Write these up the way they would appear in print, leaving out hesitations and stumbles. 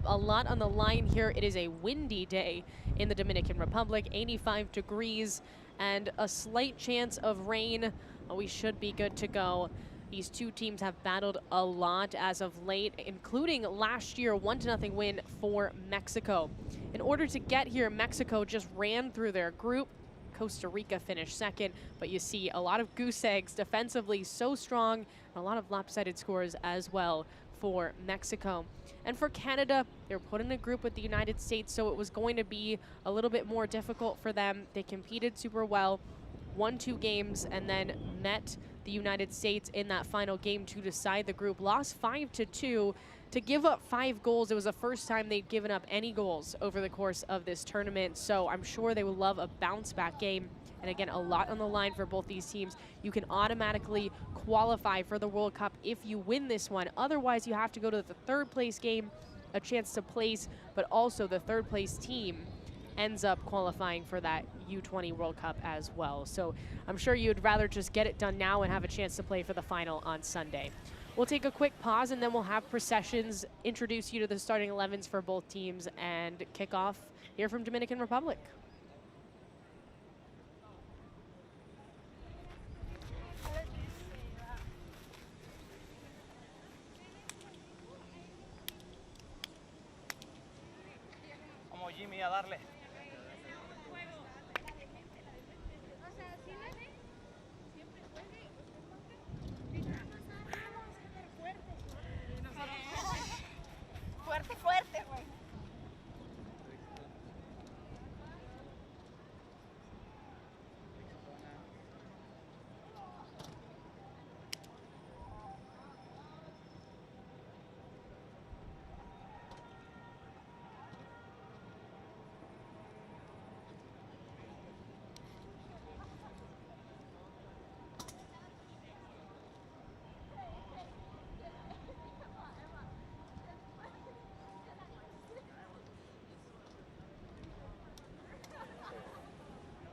a lot on the line here. It is a windy day in the Dominican Republic, 85 degrees and a slight chance of rain. We should be good to go. These two teams have battled a lot as of late, including last year 1-0 win for Mexico. In order to get here, Mexico just ran through their group. Costa Rica finished second, but you see a lot of goose eggs defensively, so strong, and a lot of lopsided scores as well for Mexico. And for Canada, they were put in a group with the United States, so it was going to be a little bit more difficult for them. They competed super well, won 2 games, and then met the United States in that final game to decide the group. Lost 5-2 to give up 5 goals. It was the first time they'd given up any goals over the course of this tournament, so I'm sure they will love a bounce-back game. And again, a lot on the line for both these teams. You can automatically qualify for the World Cup if you win this one. Otherwise, you have to go to the 3rd place game, a chance to place, but also the 3rd place team ends up qualifying for that U20 World Cup as well. So I'm sure you'd rather just get it done now and have a chance to play for the final on Sunday. We'll take a quick pause and then we'll have processions introduce you to the starting 11s for both teams and kick off here from Dominican Republic. Vamos Jimmy a darle. Fuerte, güey.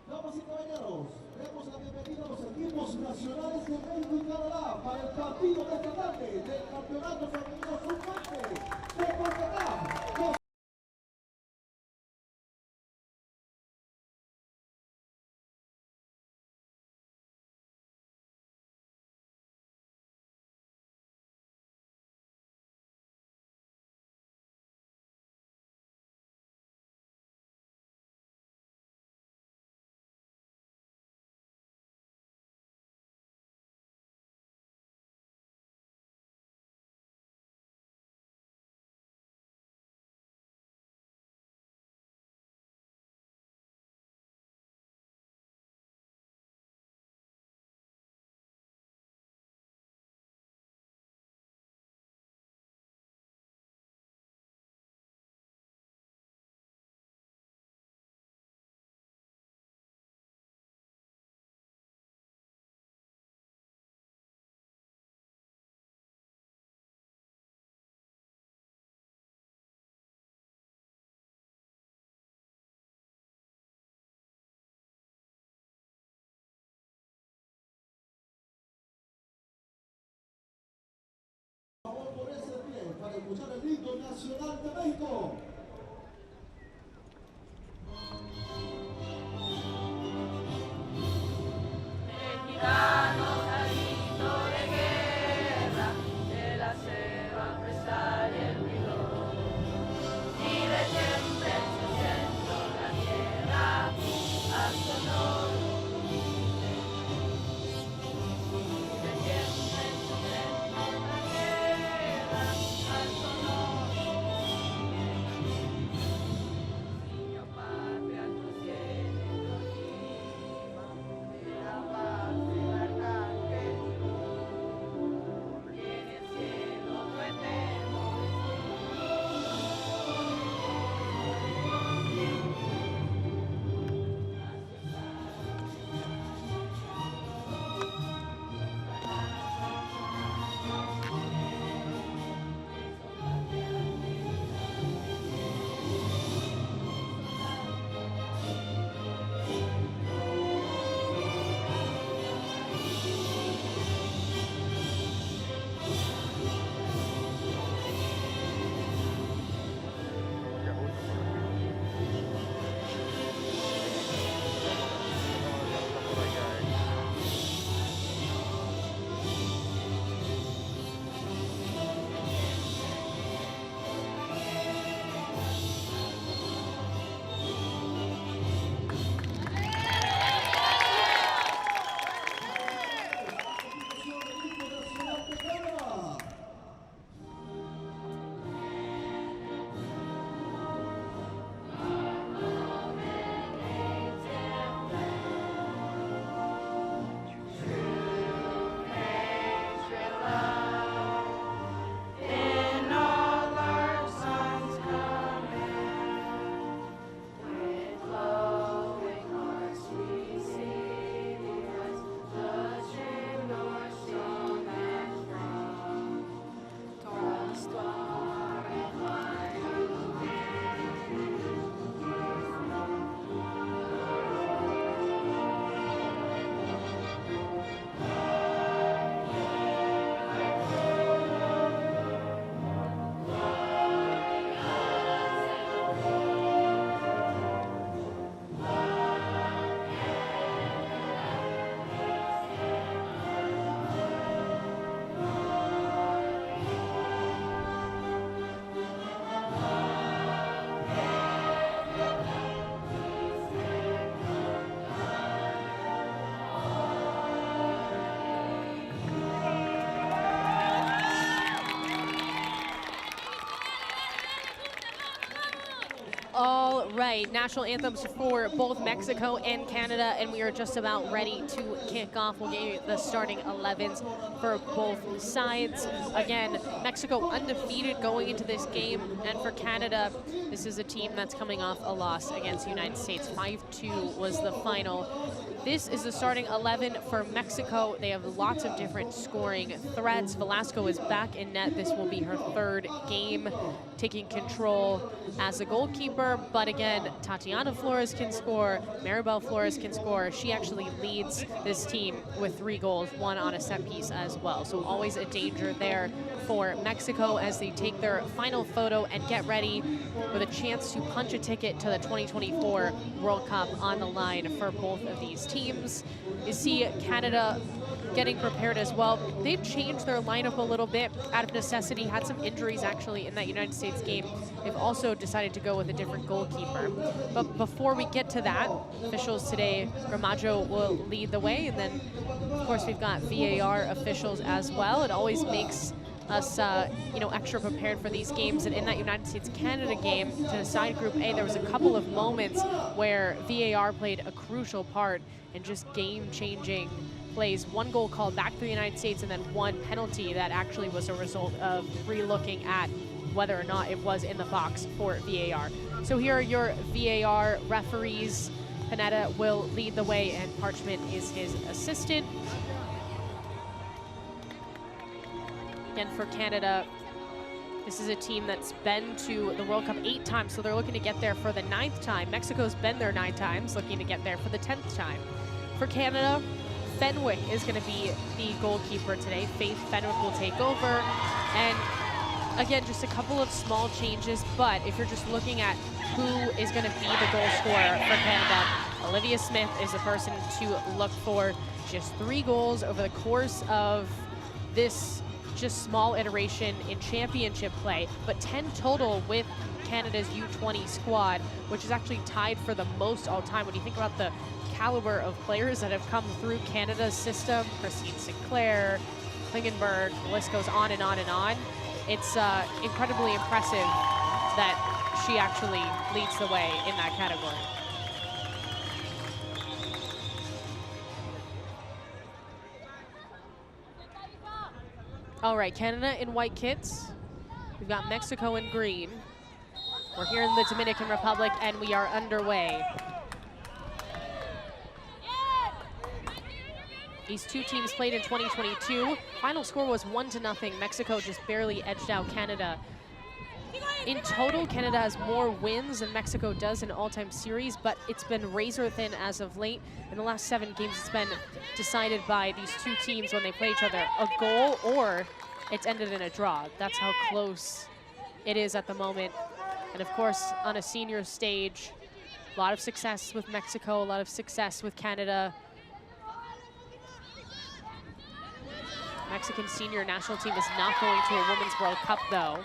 Damas y caballeros, demos la bienvenida a los equipos nacionales de México y Canadá para el partido de esta tarde del Campeonato Femenino Sub-20 de Concacaf. Por ese pie, para escuchar el grito nacional de México. Mexicanos al grito de guerra, de la selva prestar el vigor, y de siempre encendiendo la tierra al sonor. All right, national anthems for both Mexico and Canada, and we are just about ready to kick off. We'll get you the starting 11s for both sides. Again, Mexico undefeated going into this game, and for Canada, this is a team that's coming off a loss against the United States. 5-2 was the final. This is the starting 11 for Mexico. They have lots of different scoring threats. Velasco is back in net. This will be her third game, taking control as a goalkeeper. But again, Tatiana Flores can score, Maribel Flores can score. She actually leads this team with 3 goals, 1 on a set piece as well. So always a danger there for Mexico as they take their final photo and get ready with a chance to punch a ticket to the 2024 World Cup on the line for both of these teams. You see Canada getting prepared as well. They've changed their lineup a little bit out of necessity, had some injuries actually in that United States game. They've also decided to go with a different goalkeeper. But before we get to that, officials today, Gramaggio will lead the way, and then of course we've got VAR officials as well. It always makes us extra prepared for these games. And in that United States-Canada game to decide Group A, there was a couple of moments where VAR played a crucial part in just game-changing plays. 1 goal called back to the United States, and then 1 penalty that actually was a result of re-looking at whether or not it was in the box for VAR. So here are your VAR referees. Panetta will lead the way, and Parchment is his assistant. Again, for Canada, this is a team that's been to the World Cup 8 times, so they're looking to get there for the 9th time. Mexico's been there 9 times, looking to get there for the 10th time. For Canada, Fenwick is going to be the goalkeeper today. Faith Fenwick will take over. And again, just a couple of small changes, but if you're just looking at who is going to be the goal scorer for Canada, Olivia Smith is the person to look for. Just 3 goals over the course of this just small iteration in championship play, but 10 total with Canada's U20 squad, which is actually tied for the most all time. When you think about the caliber of players that have come through Canada's system, Christine Sinclair, Klingenberg, the list goes on and on and on. It's incredibly impressive that she actually leads the way in that category. All right, Canada in white kits. We've got Mexico in green. We're here in the Dominican Republic, and we are underway. These 2 teams played in 2022. Final score was 1-0. Mexico just barely edged out Canada. In total, Canada has more wins than Mexico does in all-time series, but it's been razor thin as of late. In the last 7 games, it's been decided by these 2 teams when they play each other, a goal or it's ended in a draw. That's how close it is at the moment. And of course, on a senior stage, a lot of success with Mexico, a lot of success with Canada. Mexican senior national team is not going to a Women's World Cup, though.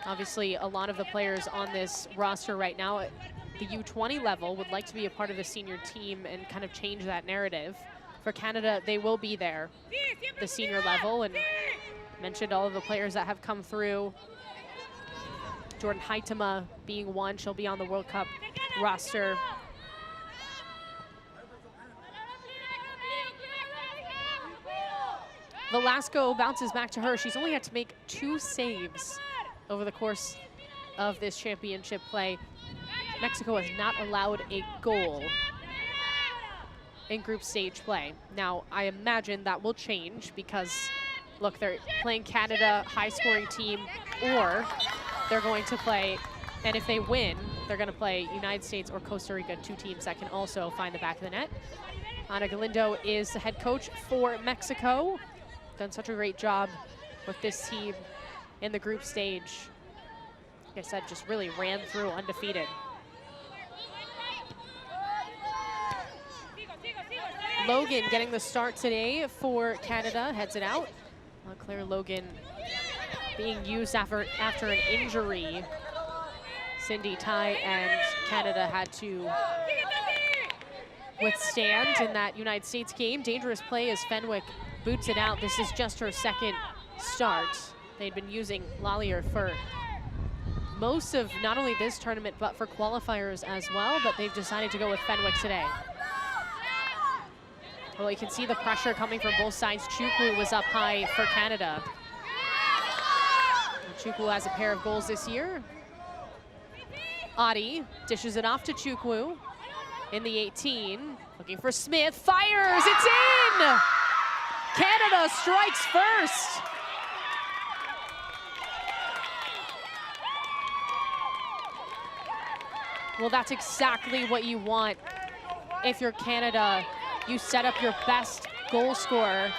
Obviously, a lot of the players on this roster right now at the U20 level would like to be a part of the senior team and kind of change that narrative. For Canada, they will be there, the senior level, and mentioned all of the players that have come through. Jordan Huitema being one, she'll be on the World Cup roster. Velasco bounces back to her. She's only had to make 2 saves over the course of this championship play. Mexico has not allowed a goal in group stage play. Now, I imagine that will change because, look, they're playing Canada, high-scoring team, or they're going to play, and if they win, they're going to play United States or Costa Rica, 2 teams that can also find the back of the net. Ana Galindo is the head coach for Mexico. Done such a great job with this team in the group stage. Like I said, just really ran through undefeated. Logan getting the start today for Canada, heads it out. Claire Logan being used after an injury. Cindy Tai and Canada had to withstand in that United States game. Dangerous play as Fenwick boots it out. This is just her 2nd start. They'd been using Lallier for most of not only this tournament, but for qualifiers as well, but they've decided to go with Fenwick today. Well, you can see the pressure coming from both sides. Chukwu was up high for Canada. Chukwu has a pair of goals this year. Adi dishes it off to Chukwu in the 18. Looking for Smith, fires, it's in! Canada strikes first. Well, that's exactly what you want if you're Canada. You set up your best goal scorer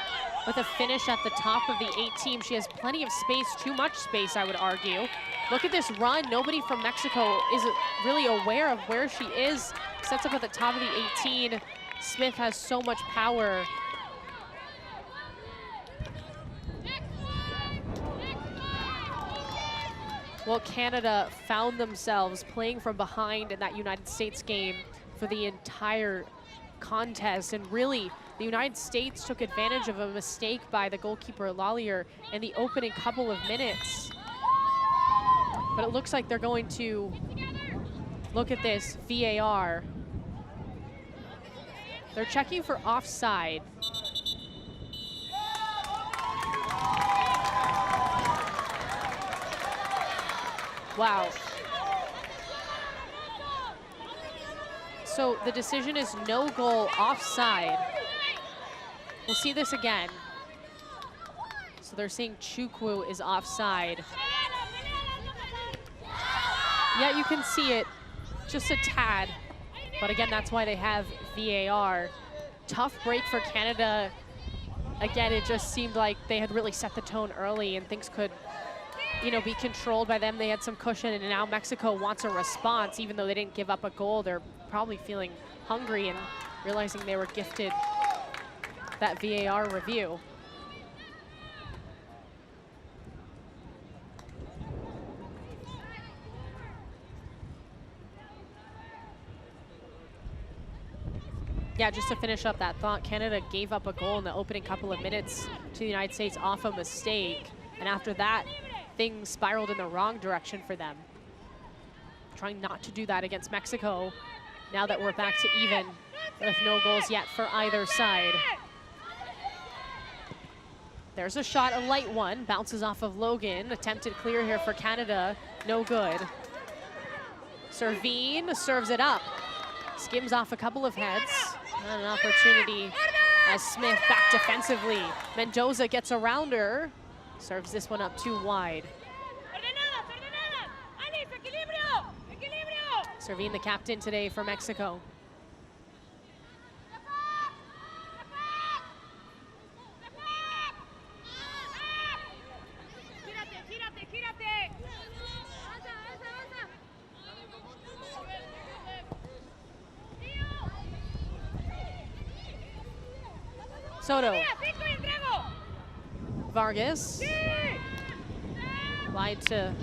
with a finish at the top of the 18. She has plenty of space, too much space, I would argue. Look at this run. Nobody from Mexico is really aware of where she is. Sets up at the top of the 18. Smith has so much power. Well, Canada found themselves playing from behind in that United States game for the entire contest, and really the United States took advantage of a mistake by the goalkeeper Lallier in the opening couple of minutes. But it looks like they're going to look at this VAR. They're checking for offside. Wow. So the decision is no goal, offside. We'll see this again. So they're saying Chukwu is offside. Yeah, you can see it, just a tad. But again, that's why they have VAR. Tough break for Canada. Again, it just seemed like they had really set the tone early and things could, you know, be controlled by them. They had some cushion, and now Mexico wants a response. Even though they didn't give up a goal, they're probably feeling hungry and realizing they were gifted that VAR review. Yeah, just to finish up that thought, Canada gave up a goal in the opening couple of minutes to the United States off a mistake. And after that, things spiraled in the wrong direction for them. Trying not to do that against Mexico, now that we're back to even with no goals yet for either side. There's a shot, a light one, bounces off of Logan. Attempted clear here for Canada, no good. Servine serves it up. Skims off a couple of heads. And an opportunity as Smith back defensively. Mendoza gets around her. Serves this one up too wide. Servine, the captain today for Mexico. Soto. Vargas. Wide to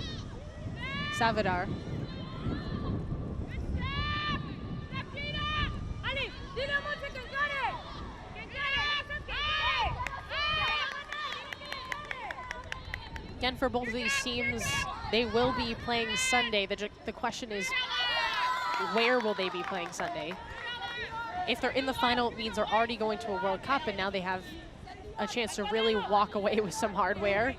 Salvador. Again, for both of these teams, they will be playing Sunday. The question is, where will they be playing Sunday? If they're in the final, it means they're already going to a World Cup, and now they have a chance to really walk away with some hardware.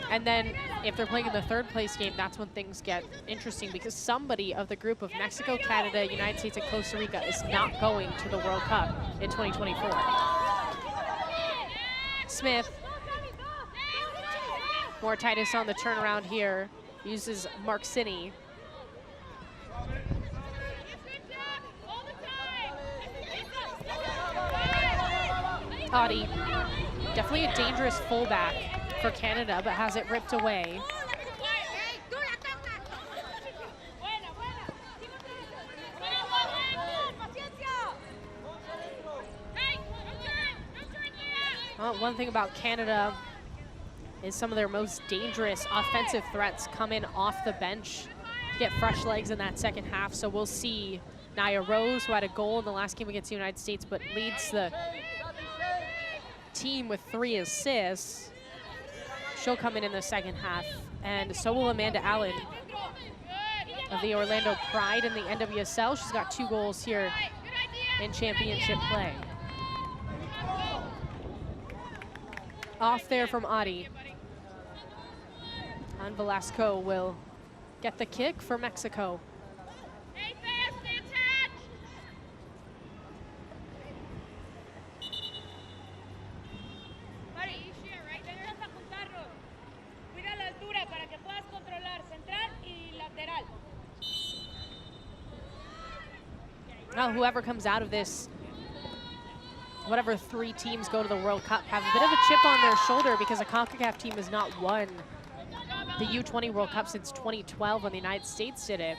And then if they're playing in the third place game, that's when things get interesting, because somebody of the group of Mexico, Canada, United States, and Costa Rica is not going to the World Cup in 2024. Smith. More Titus on the turnaround here. Uses Marcini. Adi, definitely a dangerous fullback for Canada, but has it ripped away. One thing about Canada is some of their most dangerous offensive threats come in off the bench to get fresh legs in that second half. So we'll see Nia Rose, who had a goal in the last game against the United States, but leads the team with 3 assists. She'll come in the second half And so will Amanda Allen of the Orlando Pride in the NWSL. She's got 2 goals here in championship play. Off there from Adi. And Velasco will get the kick for Mexico. Now, whoever comes out of this, whatever 3 teams go to the World Cup, have a bit of a chip on their shoulder because a Concacaf team has not won the U20 World Cup since 2012 when the United States did it.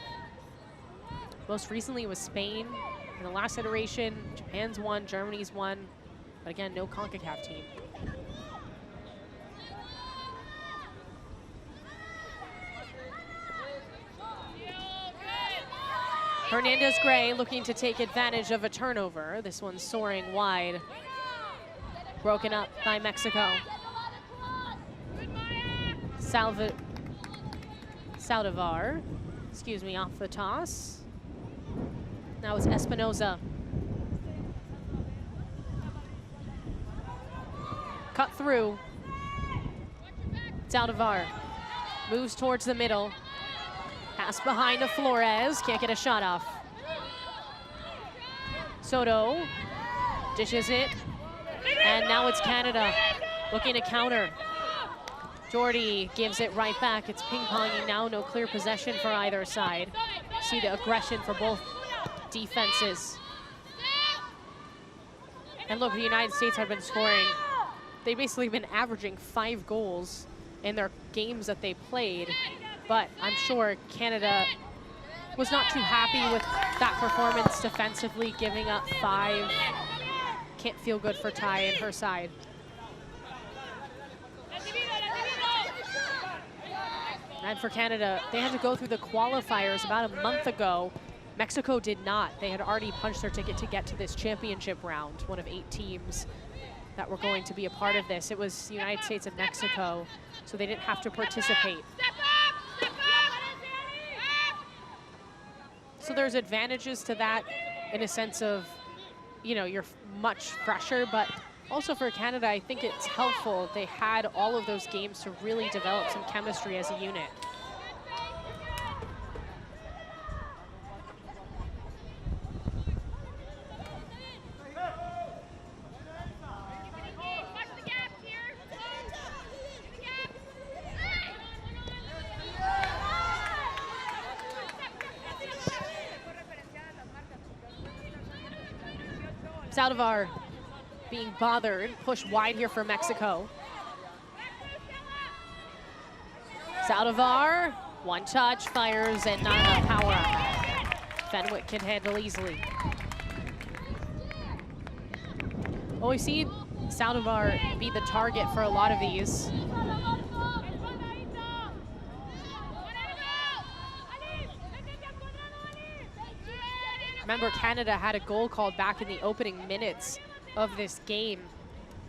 Most recently was Spain in the last iteration. Japan's won, Germany's won, but again, no Concacaf team. Hernandez-Gray looking to take advantage of a turnover. This one's soaring wide. Broken up by Mexico. Saldivar, excuse me, off the toss. Now it's Espinoza. Cut through. Saldivar moves towards the middle. Pass behind to Flores, can't get a shot off. Soto dishes it, and now it's Canada looking to counter. Jordy gives it right back. It's ping-ponging now, no clear possession for either side. See the aggression for both defenses. And look, the United States have been scoring. They've basically been averaging 5 goals in their games that they played. But I'm sure Canada was not too happy with that performance defensively, giving up 5. Can't feel good for Ty and her side. And for Canada, they had to go through the qualifiers about a month ago. Mexico did not. They had already punched their ticket to get to this championship round, one of 8 teams that were going to be a part of this. It was the United States and Mexico, so they didn't have to participate. So there's advantages to that in a sense of, you know, you're much fresher, but also for Canada, I think it's helpful. They had all of those games to really develop some chemistry as a unit. Saldivar being bothered, pushed wide here for Mexico. Saldivar, one touch, fires, and not enough power. Fenwick can handle easily. Well, we've seen Saldivar be the target for a lot of these. Remember, Canada had a goal called back in the opening minutes of this game,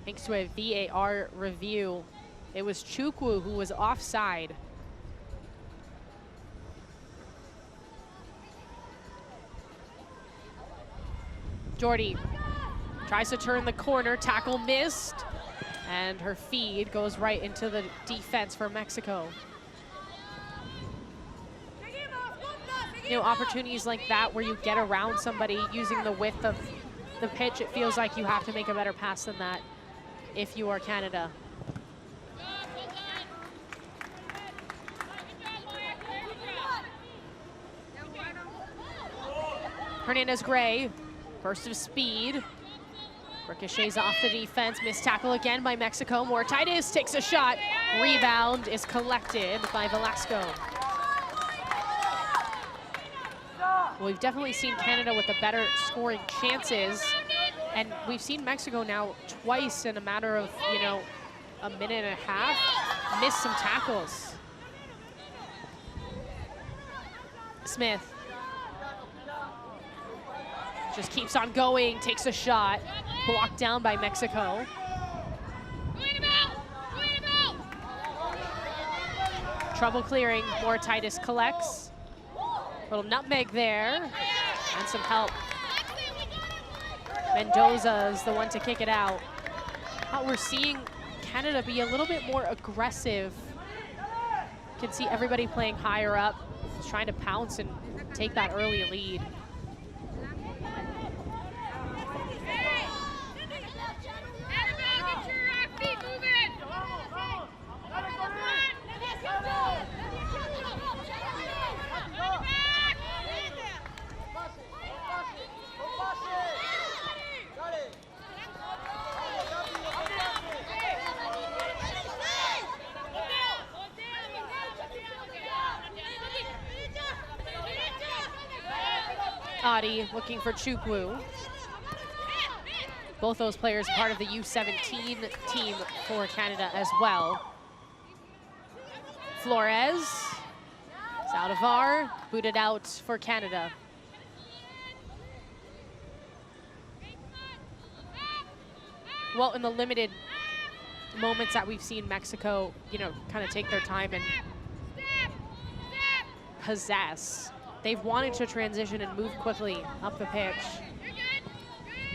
thanks to a VAR review. It was Chukwu who was offside. Jordy tries to turn the corner, tackle missed, and her feed goes right into the defense for Mexico. You know, opportunities like that where you get around somebody using the width of the pitch, it feels like you have to make a better pass than that if you are Canada. Hernandez-Gray, burst of speed. Ricochets off the defense, missed tackle again by Mexico. Mortitis takes a shot, rebound is collected by Velasco. Well, we've definitely seen Canada with the better scoring chances, and we've seen Mexico now twice in a matter of, you know, a minute and a half, miss some tackles. Smith just keeps on going, takes a shot, blocked down by Mexico. Trouble clearing, more Titus collects. Little nutmeg there, and some help. Mendoza's the one to kick it out. We're seeing Canada be a little bit more aggressive. You can see everybody playing higher up, just trying to pounce and take that early lead. Adi looking for Chukwu. Both those players part of the U17 team for Canada as well. Flores, Saldivar, booted out for Canada. Well, in the limited moments that we've seen Mexico, you know, kind of take their time and possess, they've wanted to transition and move quickly up the pitch.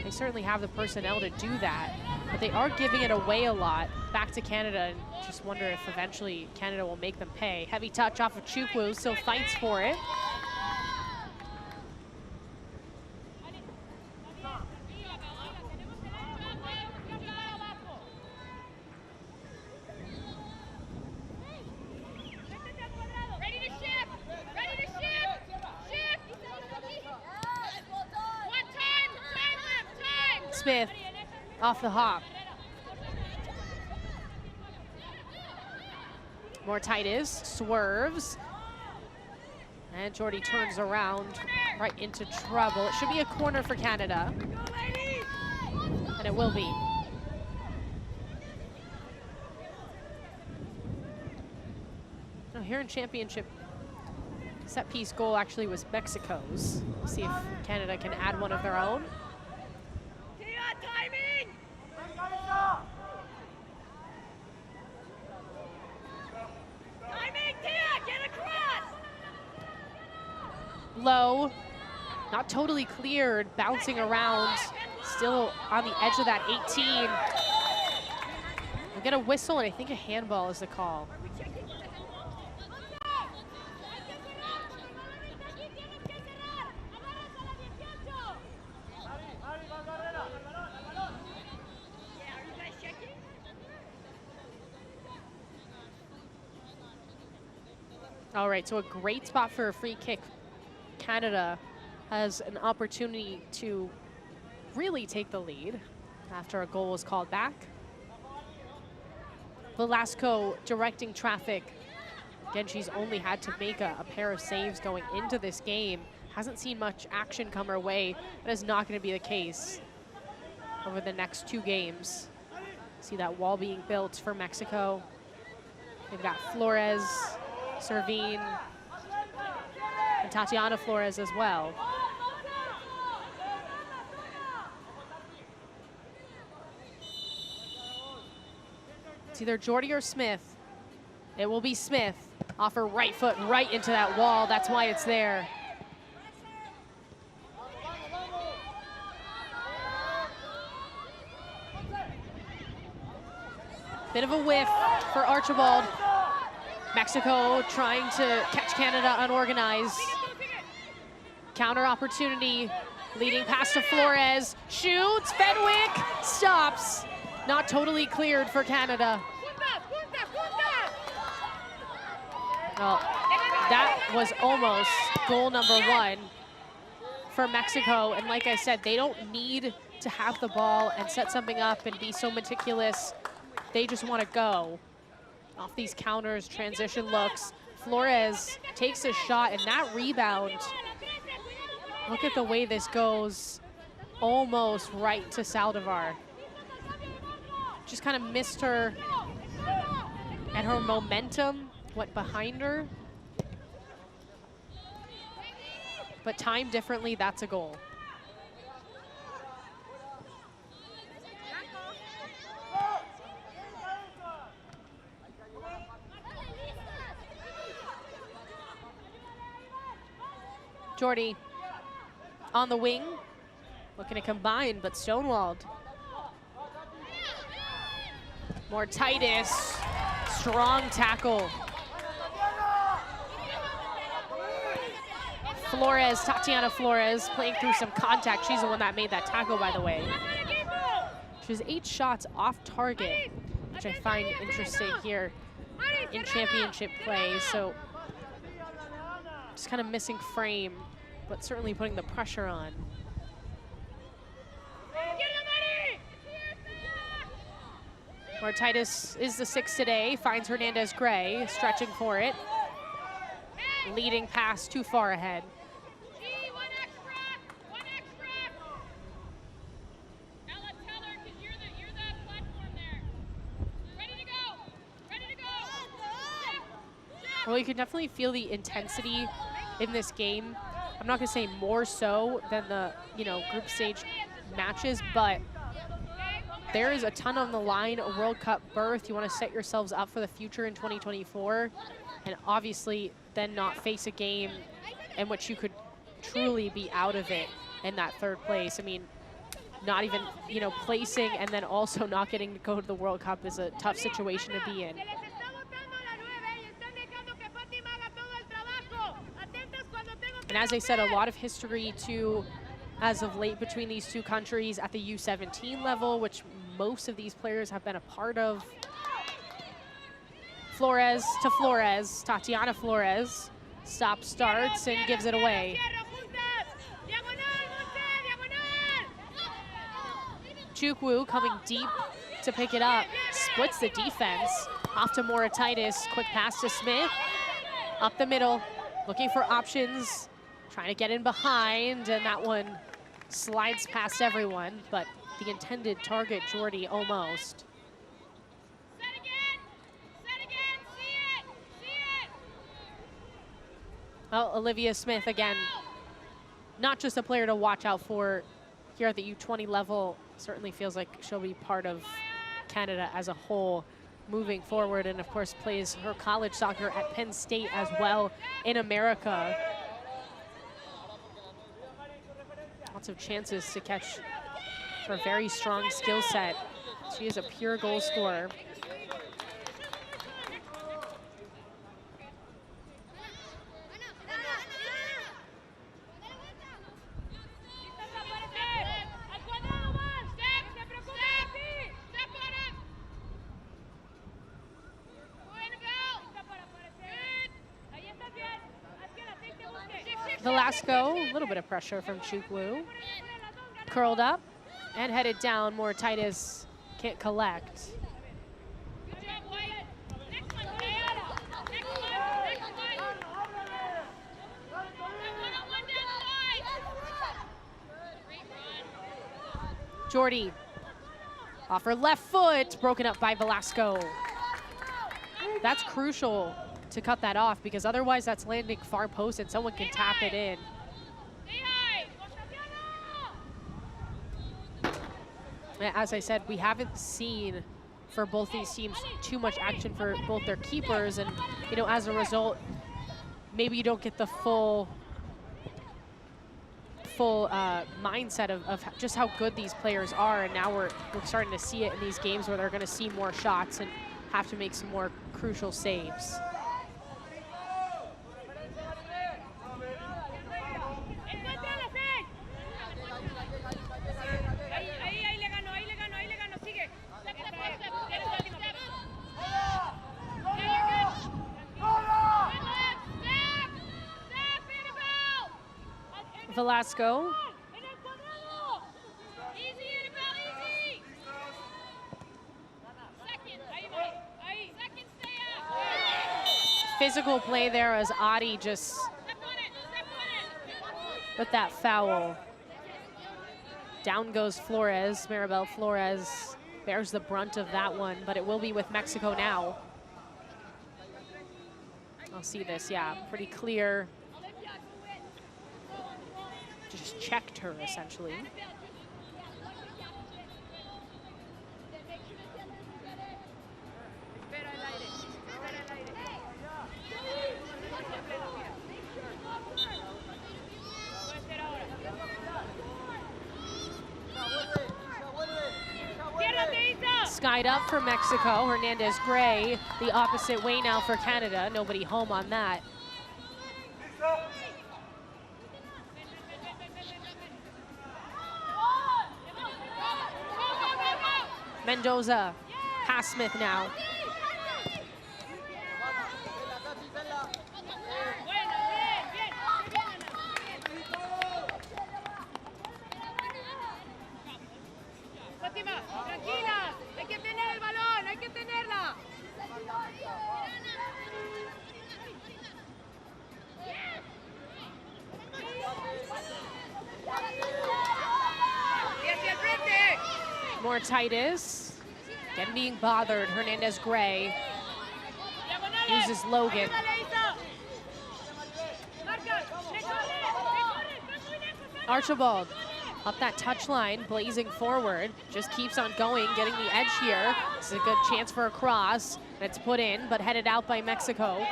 They certainly have the personnel to do that, but they are giving it away a lot back to Canada, and just wonder if eventually Canada will make them pay. Heavy touch off of Chukwu, still fights for it. Smith off the hop. More Titus, swerves. And Jordy turns around right into trouble. It should be a corner for Canada. And it will be. Now here in championship, set piece goal actually was Mexico's. We'll see if Canada can add one of their own. Low, not totally cleared, bouncing around, still on the edge of that 18. We'll get a whistle, and I think a handball is the call. All right, so a great spot for a free kick. Canada has an opportunity to really take the lead after a goal was called back. Velasco directing traffic. Again, she's only had to make a pair of saves going into this game. Hasn't seen much action come her way. That is not going to be the case over the next 2 games. See that wall being built for Mexico. They've got Flores, Servine, and Tatiana Flores as well. It's either Jordy or Smith. It will be Smith. Off her right foot, right into that wall. That's why it's there. Bit of a whiff for Archibald. Mexico trying to catch Canada unorganized. Counter opportunity, leading pass to Flores. Shoots, Fenwick stops. Not totally cleared for Canada. Well, that was almost goal number 1 for Mexico. And like I said, they don't need to have the ball and set something up and be so meticulous. They just want to go. Off these counters, transition looks. Flores takes a shot, and that rebound, look at the way this goes, almost right to Saldivar. Just kind of missed her, and her momentum went behind her. But timed differently, that's a goal. Jordy on the wing, looking to combine, but stonewalled. More Titus, strong tackle. Flores, Tatiana Flores, playing through some contact. She's the one that made that tackle, by the way. She has 8 shots off target, which I find interesting here in championship play. So just kind of missing frame, but certainly putting the pressure on. Titus is the 6 today, finds Hernandez Gray, stretching for it. Leading pass too far ahead. Well, you can definitely feel the intensity in this game. I'm not gonna say more so than the, group stage matches, but there is a ton on the line, a World Cup berth. You wanna set yourselves up for the future in 2024, and obviously then not face a game in which you could truly be out of it in that 3rd place. I mean, not even, placing and then also not getting to go to the World Cup is a tough situation to be in. And as I said, a lot of history too, as of late, between these two countries at the U17 level, which most of these players have been a part of. Flores to Flores, Tatiana Flores, stop starts and gives it away. Chukwu coming deep to pick it up, splits the defense, off to Titus, quick pass to Smith, up the middle, looking for options, trying to get in behind, and that one slides past everyone, but the intended target, Jordy, almost. Well, Olivia Smith, again, not just a player to watch out for here at the U20 level, certainly feels like she'll be part of Canada as a whole moving forward, and of course plays her college soccer at Penn State as well in America. Lots of chances to catch her very strong skill set. She is a pure goal scorer. Velasco, a little bit of pressure from Chukwu. Curled up and headed down. Titus can't collect. Jordy off her left foot, broken up by Velasco. That's crucial to cut that off, because otherwise that's landing far post and someone can tap it in. As I said, we haven't seen for both these teams too much action for both their keepers, and as a result, maybe you don't get the full mindset of just how good these players are, and now we're starting to see it in these games where they're going to see more shots and have to make some more crucial saves. Velasco. Physical play there as Adi just with that foul. Down goes Flores. Maribel Flores bears the brunt of that one, but it will be with Mexico now. I'll see this, yeah, pretty clear. Just checked her, essentially. tied up for Mexico. Hernandez-Gray the opposite way now for Canada. Nobody home on that. Mendoza, pass Smith now. More Titus, again being bothered. Hernandez-Gray uses Logan. Archibald up that touch line, blazing forward, just keeps on going, getting the edge here. This is a good chance for a cross, and it's put in, but headed out by Mexico.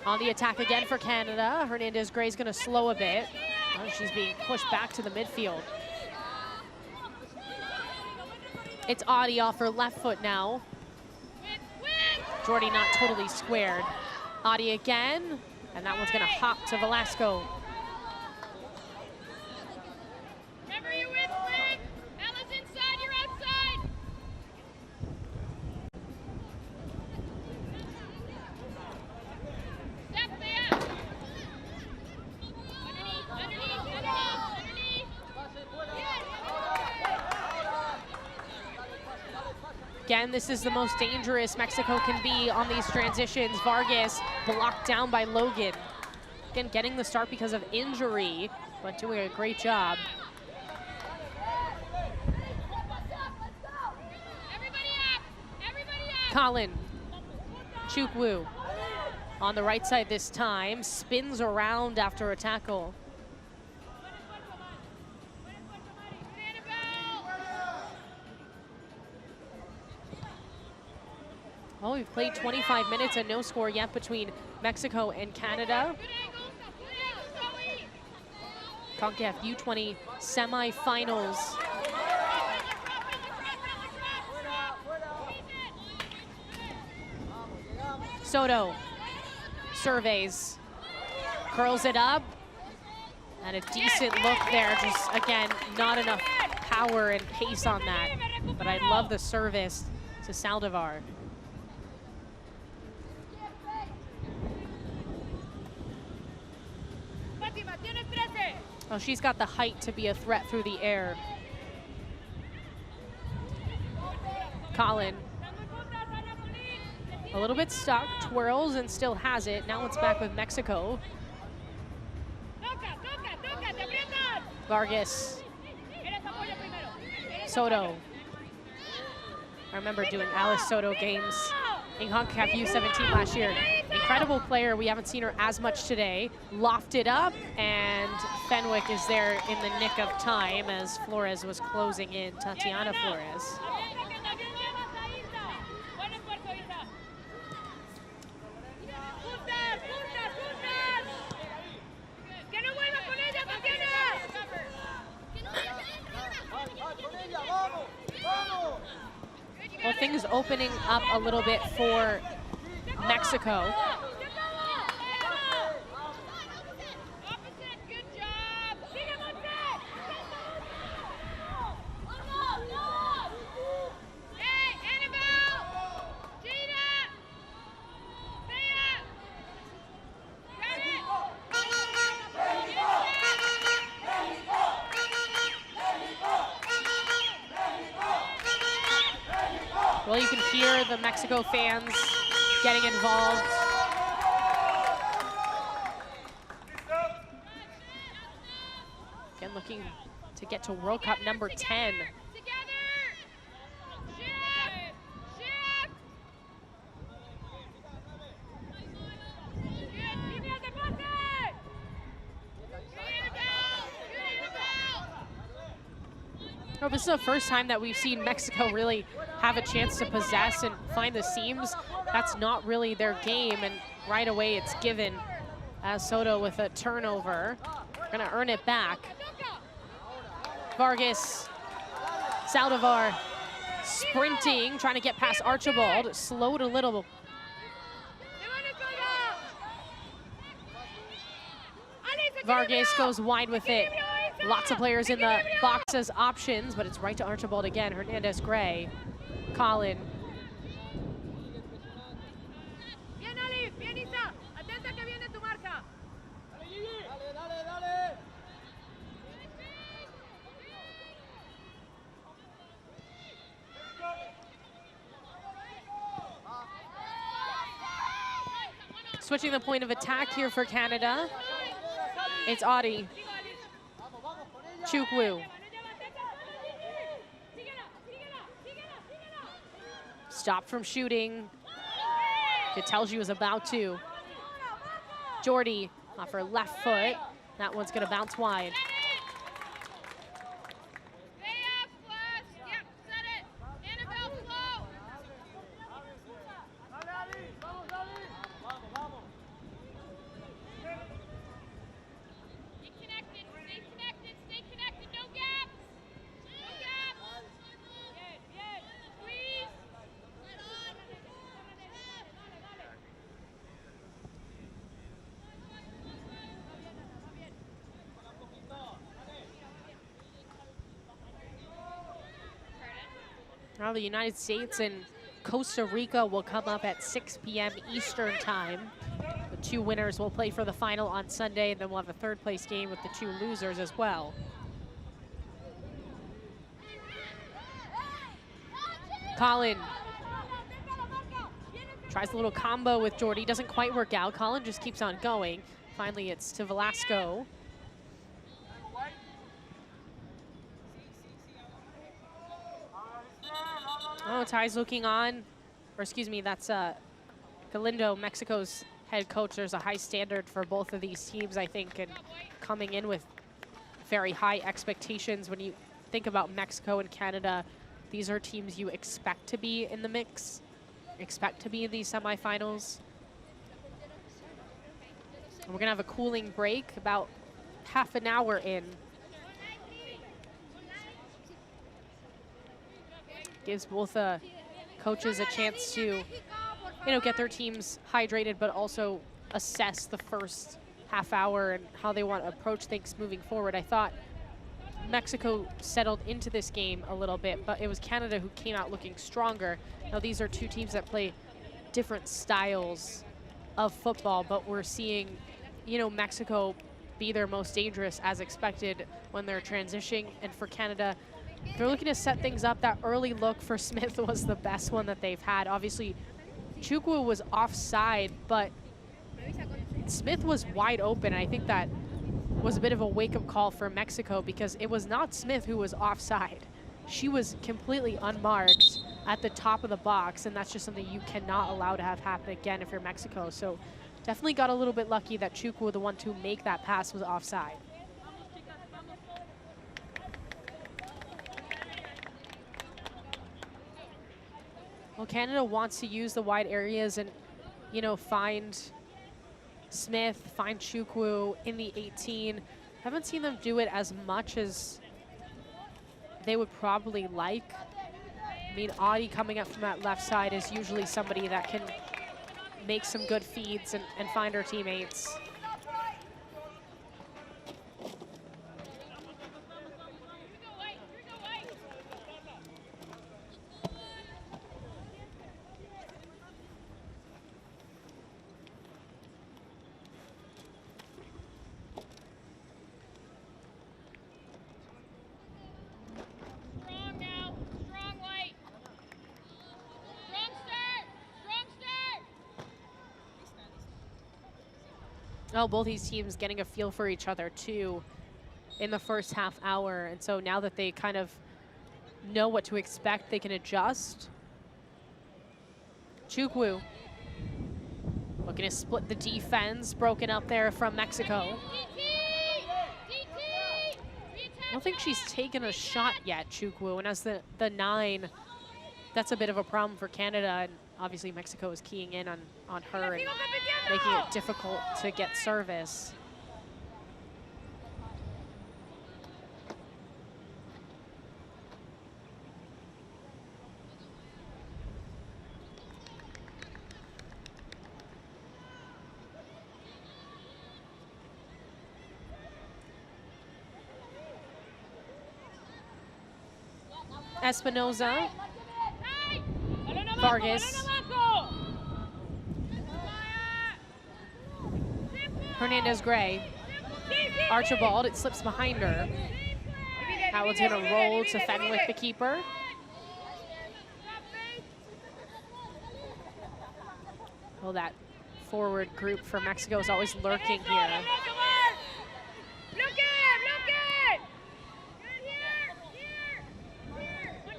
On the attack again for Canada. Hernandez-Gray's gonna slow a bit. Oh, she's being pushed back to the midfield. It's Audi off her left foot now. Jordy not totally squared. Audi again, and that one's gonna hop to Velasco. Remember you're with Flip. Ella's inside, you're outside. Step there. Underneath. Again, this is the most dangerous Mexico can be on these transitions. Vargas blocked down by Logan. Again, getting the start because of injury, but doing a great job. Colin Chukwu on the right side this time, spins around after a tackle. Well, we've played 25 minutes and no score yet between Mexico and Canada. Concacaf U20 semifinals. Soto surveys, curls it up, and a decent look there. Just, again, not enough power and pace on that. But I love the service to Saldivar. Oh, she's got the height to be a threat through the air. Colin. A little bit stuck, twirls and still has it. Now it's back with Mexico. Vargas. Soto. I remember doing Alice Soto games in Concacaf U17 last year. Incredible player, we haven't seen her as much today. Lofted up, and Fenwick is there in the nick of time as Flores was closing in, Tatiana Flores. Well, things opening up a little bit for Mexico. Well, you can hear the Mexico fans getting involved. Again, looking to get to World Cup number 10. Well, this is the first time that we've seen Mexico really have a chance to possess and find the seams. That's not really their game, and right away it's given as Soto with a turnover. Gonna earn it back. Vargas, Saldivar, sprinting, trying to get past Archibald, slowed a little. Vargas goes wide with it. Lots of players in the box as options, but it's right to Archibald again. Hernandez Gray, Colin. Switching the point of attack here for Canada. It's Audi. Chukwu. Stopped from shooting. Could tell she was about to. Jordy off her left foot. That one's gonna bounce wide. Now the United States and Costa Rica will come up at 6 p.m. Eastern time. The two winners will play for the final on Sunday, and then we'll have a third place game with the two losers as well. Colin tries a little combo with Jordy, doesn't quite work out. Colin just keeps on going. Finally, it's to Velasco. Oh, Ty's looking on, or excuse me, that's Galindo, Mexico's head coach. There's a high standard for both of these teams, I think, and coming in with very high expectations. When you think about Mexico and Canada, these are teams you expect to be in the mix, expect to be in these semifinals. And we're gonna have a cooling break about half an hour in. Gives both coaches a chance to, get their teams hydrated, but also assess the first half hour and how they want to approach things moving forward. I thought Mexico settled into this game a little bit, but it was Canada who came out looking stronger. Now these are two teams that play different styles of football, but we're seeing, Mexico be their most dangerous as expected when they're transitioning, and for Canada, they're looking to set things up. That early look for Smith was the best one that they've had. Obviously, Chukwu was offside, but Smith was wide open. I think that was a bit of a wake-up call for Mexico because it was not Smith who was offside. She was completely unmarked at the top of the box, and that's just something you cannot allow to have happen again if you're Mexico. So definitely got a little bit lucky that Chukwu, the one to make that pass, was offside. Well, Canada wants to use the wide areas and, find Smith, find Chukwu in the 18. Haven't seen them do it as much as they would probably like. I mean, Audi coming up from that left side is usually somebody that can make some good feeds and find her teammates. Both these teams getting a feel for each other too in the first half hour, and so now that they kind of know what to expect, they can adjust. Chukwu looking to split the defense, broken up there from Mexico. I don't think she's taken a shot yet, Chukwu, and as the 9, that's a bit of a problem for Canada, and obviously Mexico is keying in on her and making it difficult to get service. Espinoza, Vargas, Hernandez-Gray, Archibald, it slips behind her. Howard's gonna roll to Fenwick, the keeper. Oh, that forward group for Mexico is always lurking here.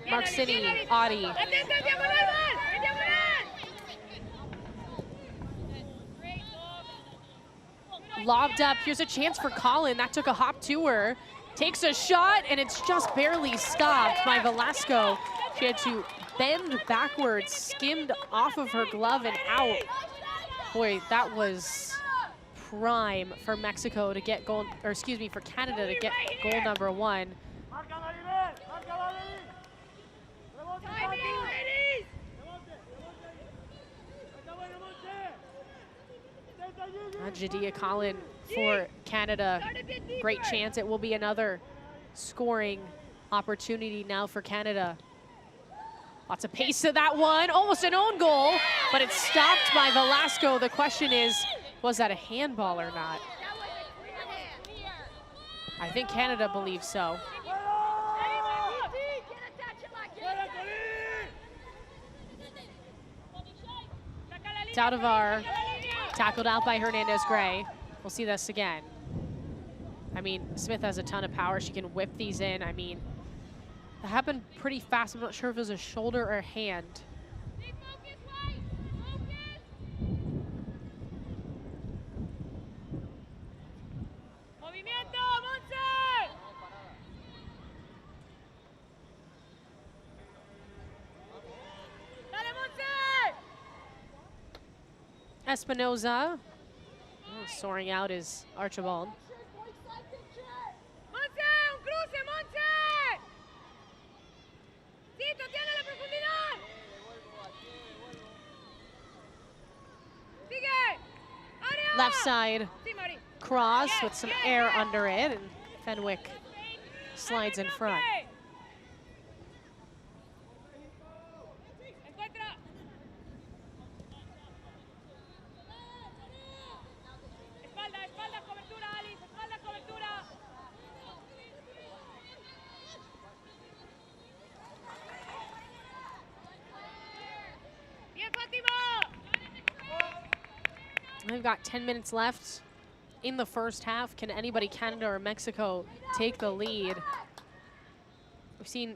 Marcini, Audi. Lobbed up, here's a chance for Colin. That took a hop to her. Takes a shot, and it's just barely stopped by Velasco. She had to bend backwards, skimmed off of her glove and out. Boy, that was prime for Mexico to get goal, or excuse me, for Canada to get goal number 1. Jadiah Collin for Canada, great chance. It will be another scoring opportunity now for Canada. Lots of pace to that one, almost an own goal, but it's stopped by Velasco. The question is, was that a handball or not? I think Canada believes so. Tautovar tackled out by Hernandez-Gray. We'll see this again. I mean, Smith has a ton of power. She can whip these in. I mean, that happened pretty fast. I'm not sure if it was a shoulder or a hand. Espinoza. Oh, soaring out is Archibald. Left side cross with some air under it, and Fenwick slides in front. We've got 10 minutes left in the first half. Can anybody, Canada or Mexico, take the lead? We've seen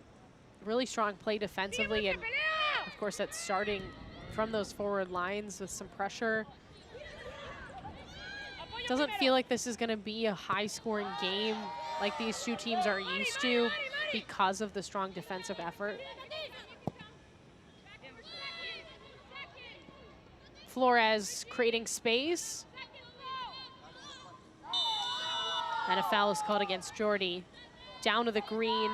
really strong play defensively, and of course that's starting from those forward lines with some pressure. Doesn't feel like this is gonna be a high-scoring game like these two teams are used to because of the strong defensive effort. Flores creating space. And a foul is called against Jordi. Down to the green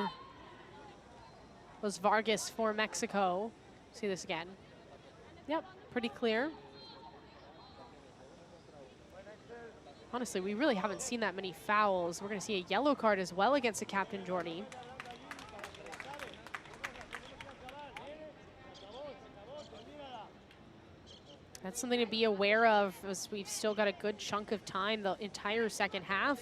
was Vargas for Mexico. See this again. Yep, pretty clear. Honestly, we really haven't seen that many fouls. We're gonna see a yellow card as well against the captain, Jordi. That's something to be aware of, as we've still got a good chunk of time, the entire second half.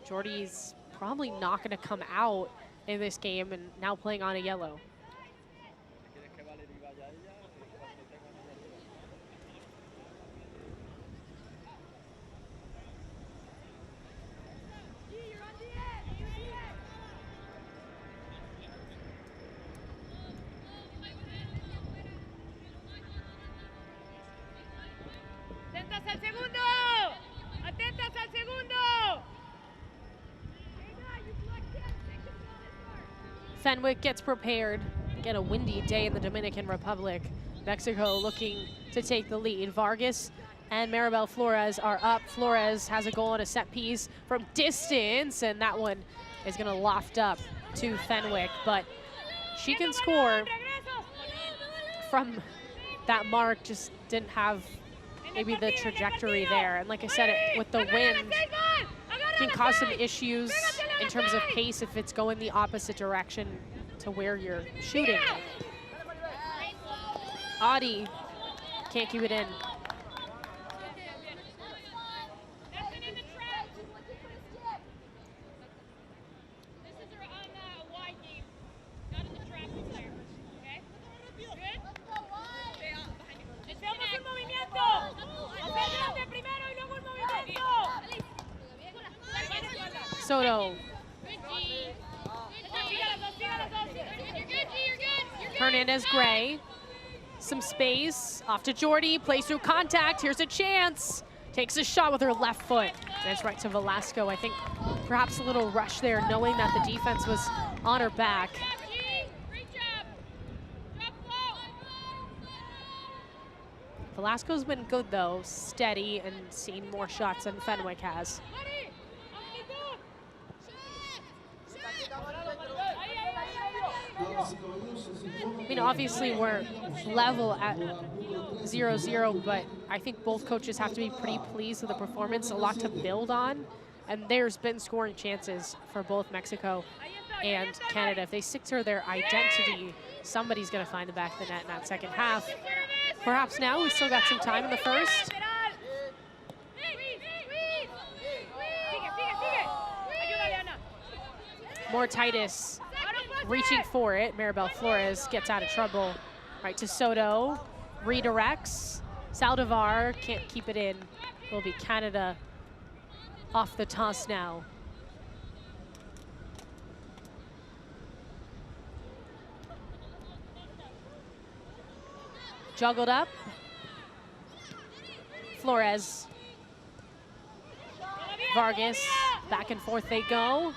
Jordi's probably not gonna come out in this game, and now playing on a yellow. Fenwick gets prepared. Again, a windy day in the Dominican Republic. Mexico looking to take the lead. Vargas and Maribel Flores are up. Flores has a goal on a set piece from distance, and that one is gonna loft up to Fenwick, but she can score from that mark, just didn't have maybe the trajectory there. And like I said, with the wind, can cause some issues in terms of pace if it's going the opposite direction to where you're shooting. Adi can't keep it in. Soto. Hernandez Gray. Some space. Off to Jordy. Plays through contact. Here's a chance. Takes a shot with her left foot. And it's right to Velasco. I think perhaps a little rush there, knowing that the defense was on her back. Velasco's been good though, steady and seen more shots than Fenwick has. I mean, obviously we're level at 0-0, but I think both coaches have to be pretty pleased with the performance, a lot to build on. And there's been scoring chances for both Mexico and Canada. If they stick to their identity, somebody's gonna find the back of the net in that second half. Perhaps now, we still got some time in the first. More Titus reaching for it. Maribel Flores gets out of trouble. Right to Soto, redirects. Saldivar can't keep it in. Will be Canada off the toss now. Juggled up. Flores. Vargas, back and forth they go.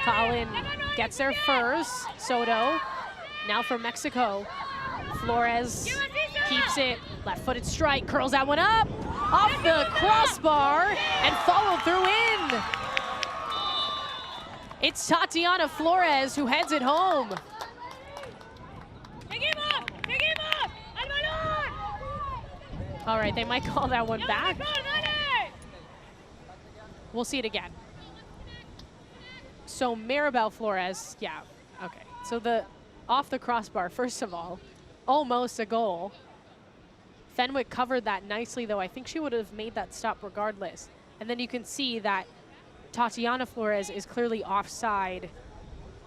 Collin gets there first. Soto, now for Mexico. Flores keeps it, left-footed strike, curls that one up, off the crossbar, and followed through in. It's Tatiana Flores who heads it home. All right, they might call that one back. We'll see it again. So Maribel Flores, yeah, okay. So the off the crossbar, first of all, almost a goal. Fenwick covered that nicely, though. I think she would have made that stop regardless. And then you can see that Tatiana Flores is clearly offside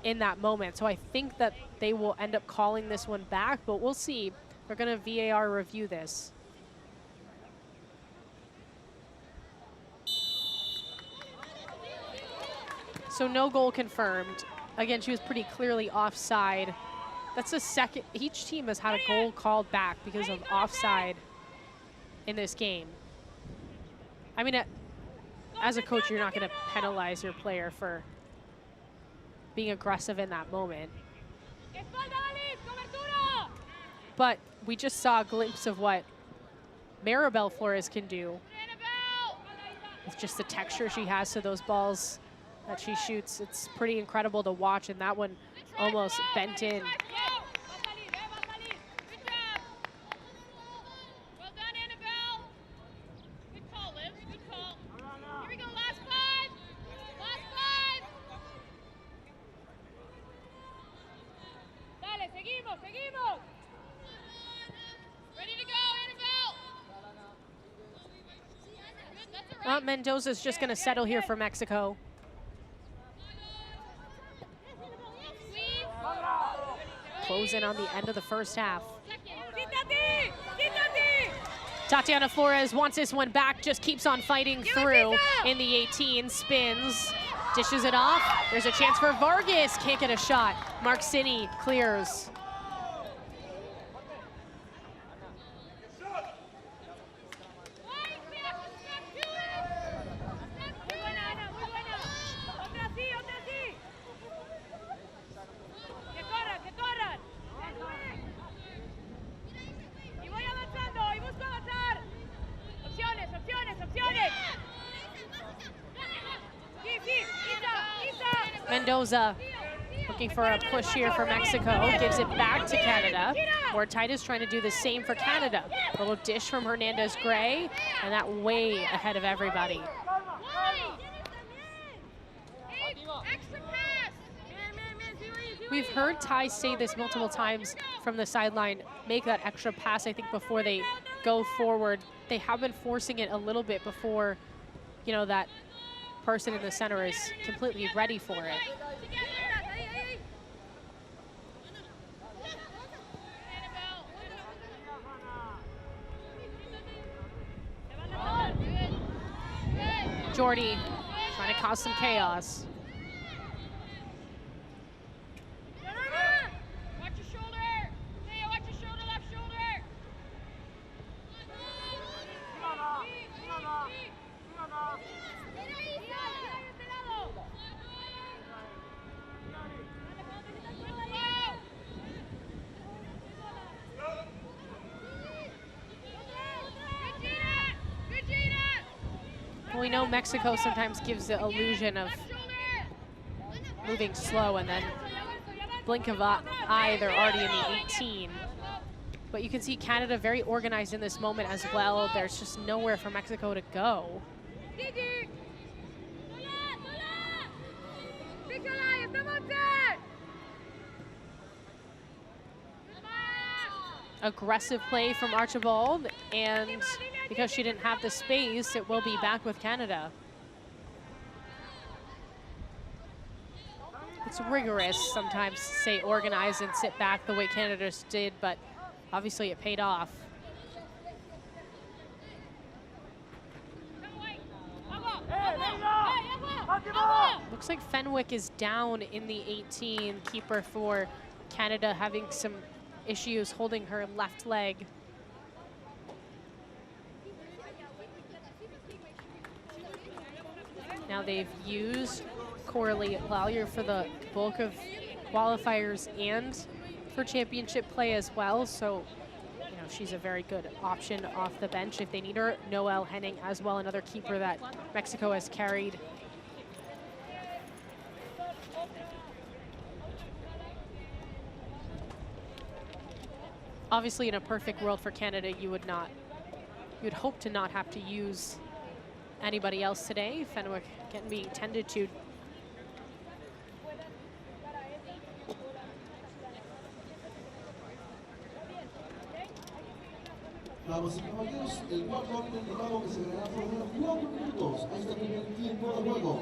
in that moment. So I think that they will end up calling this one back, but we'll see. They're gonna VAR review this. So no goal confirmed. Again, she was pretty clearly offside. That's the second, each team has had a goal called back because of offside in this game. I mean, as a coach, you're not gonna penalize your player for being aggressive in that moment. But we just saw a glimpse of what Maribel Flores can do. It's just the texture she has to those balls that she shoots. It's pretty incredible to watch, and that one almost bent in. Mendoza's just going to settle here for Mexico. Close in on the end of the first half. Tatiana Flores wants this one back, just keeps on fighting through in the 18, spins, dishes it off. There's a chance for Vargas, can't get a shot. Marcini clears. Mendoza looking for a push here for Mexico, gives it back to Canada. More Titus trying to do the same for Canada. A little dish from Hernandez Gray, and that way ahead of everybody. We've heard Ty say this multiple times from the sideline, make that extra pass, I think, before they go forward. They have been forcing it a little bit before, you know, that person in the center is completely ready for it. Jordy trying to cause some chaos. Watch your shoulder. Hey, watch your shoulder, left shoulder. Well, we know Mexico sometimes gives the illusion of moving slow and then blink of an eye, they're already in the 18. But you can see Canada very organized in this moment as well. There's just nowhere for Mexico to go. Aggressive play from Archibald, and because she didn't have the space, it will be back with Canada. It's rigorous sometimes to say organize and sit back the way Canada did, but obviously it paid off. Looks like Fenwick is down in the 18, keeper for Canada having some issues holding her left leg. Now they've used Coralie Lallier for the bulk of qualifiers and for championship play as well. So, you know, she's a very good option off the bench if they need her. Noelle Henning as well, another keeper that Mexico has carried. Obviously, in a perfect world for Canada, you'd hope to not have to use anybody else today. Fenwick can be tended to. Damas y caballeros, el cuarto acto indicado que se ganará por 4 minutos a este primer tiempo de juego.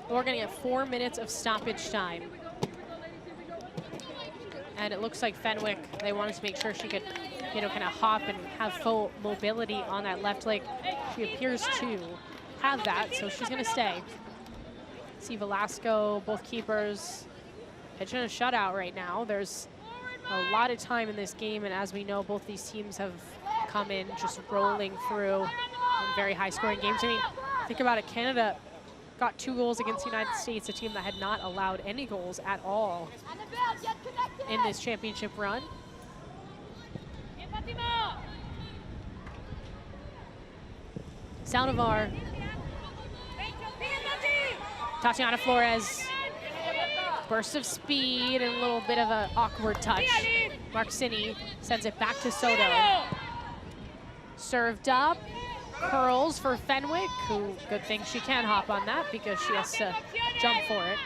We're going to get 4 minutes of stoppage time. And it looks like Fenwick, they wanted to make sure she could, you know, kind of hop and have full mobility on that left leg. She appears to have that, so she's going to stay. See Velasco, both keepers, pitching a shutout right now. There's a lot of time in this game, and as we know, both these teams have come in just rolling through in very high-scoring games. I mean, think about it, Canada got 2 goals against the United States, a team that had not allowed any goals at all in this championship run. Saldivar. Tatiana Flores. Burst of speed and a little bit of an awkward touch. Marcini sends it back to Soto. Served up. Curls for Fenwick, who, good thing she can hop on that because she has to jump for it.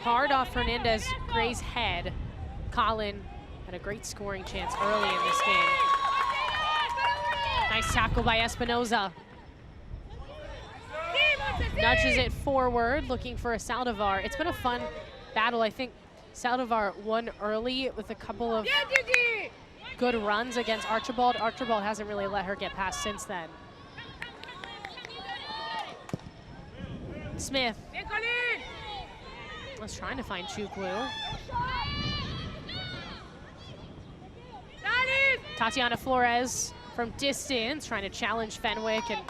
Hard off Hernandez Gray's head. Colin had a great scoring chance early in this game. Nice tackle by Espinoza. Nudges it forward, looking for a Saldivar. It's been a fun battle. I think Saldivar won early with a couple of good runs against Archibald. Archibald hasn't really let her get past since then. Smith was trying to find Chukwu. Tatiana Flores from distance, trying to challenge Fenwick, and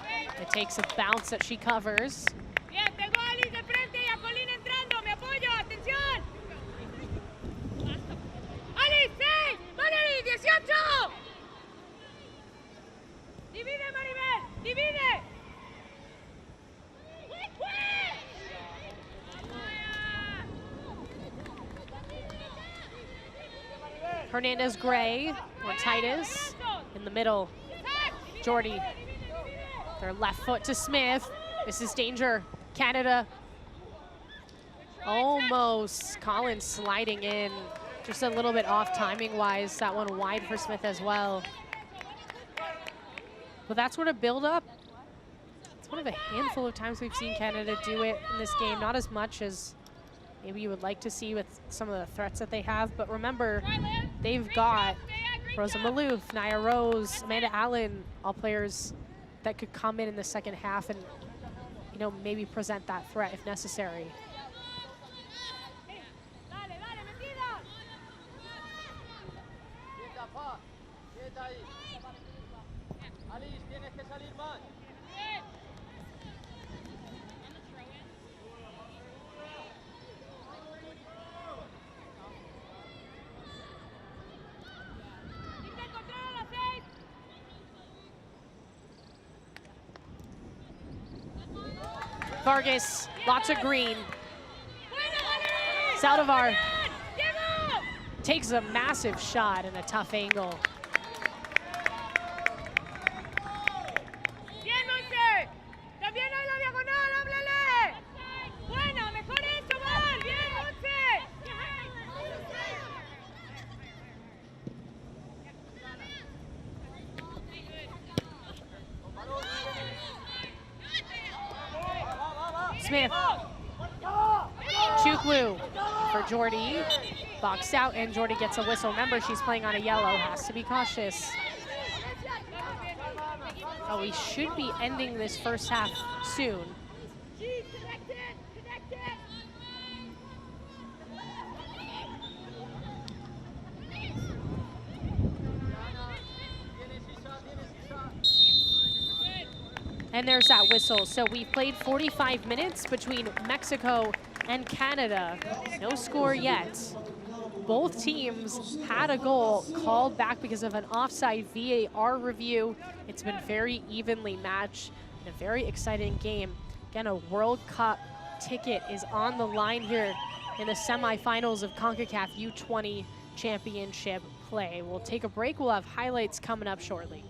it takes a bounce that she covers. Hernandez-Gray or Titus in the middle. Jordy, their left foot to Smith. This is danger. Canada almost. Collins sliding in. Just a little bit off timing-wise. That one wide for Smith as well. But that sort of build-up, it's one of a handful of times we've seen Canada do it in this game. Not as much as maybe you would like to see with some of the threats that they have. But remember, they've got Rosa Malouf, Nia Rose, Amanda Allen, all players that could come in the second half and, you know, maybe present that threat if necessary. Vargas, lots of green. Saldivar takes a massive shot in a tough angle. Smith, Chukwu for Jordy, boxed out, and Jordy gets a whistle. Remember, she's playing on a yellow, has to be cautious. Oh, we should be ending this first half soon. And there's that whistle. So we played 45 minutes between Mexico and Canada. No score yet. Both teams had a goal called back because of an offside VAR review. It's been very evenly matched and a very exciting game. Again, a World Cup ticket is on the line here in the semifinals of Concacaf U20 Championship play. We'll take a break. We'll have highlights coming up shortly.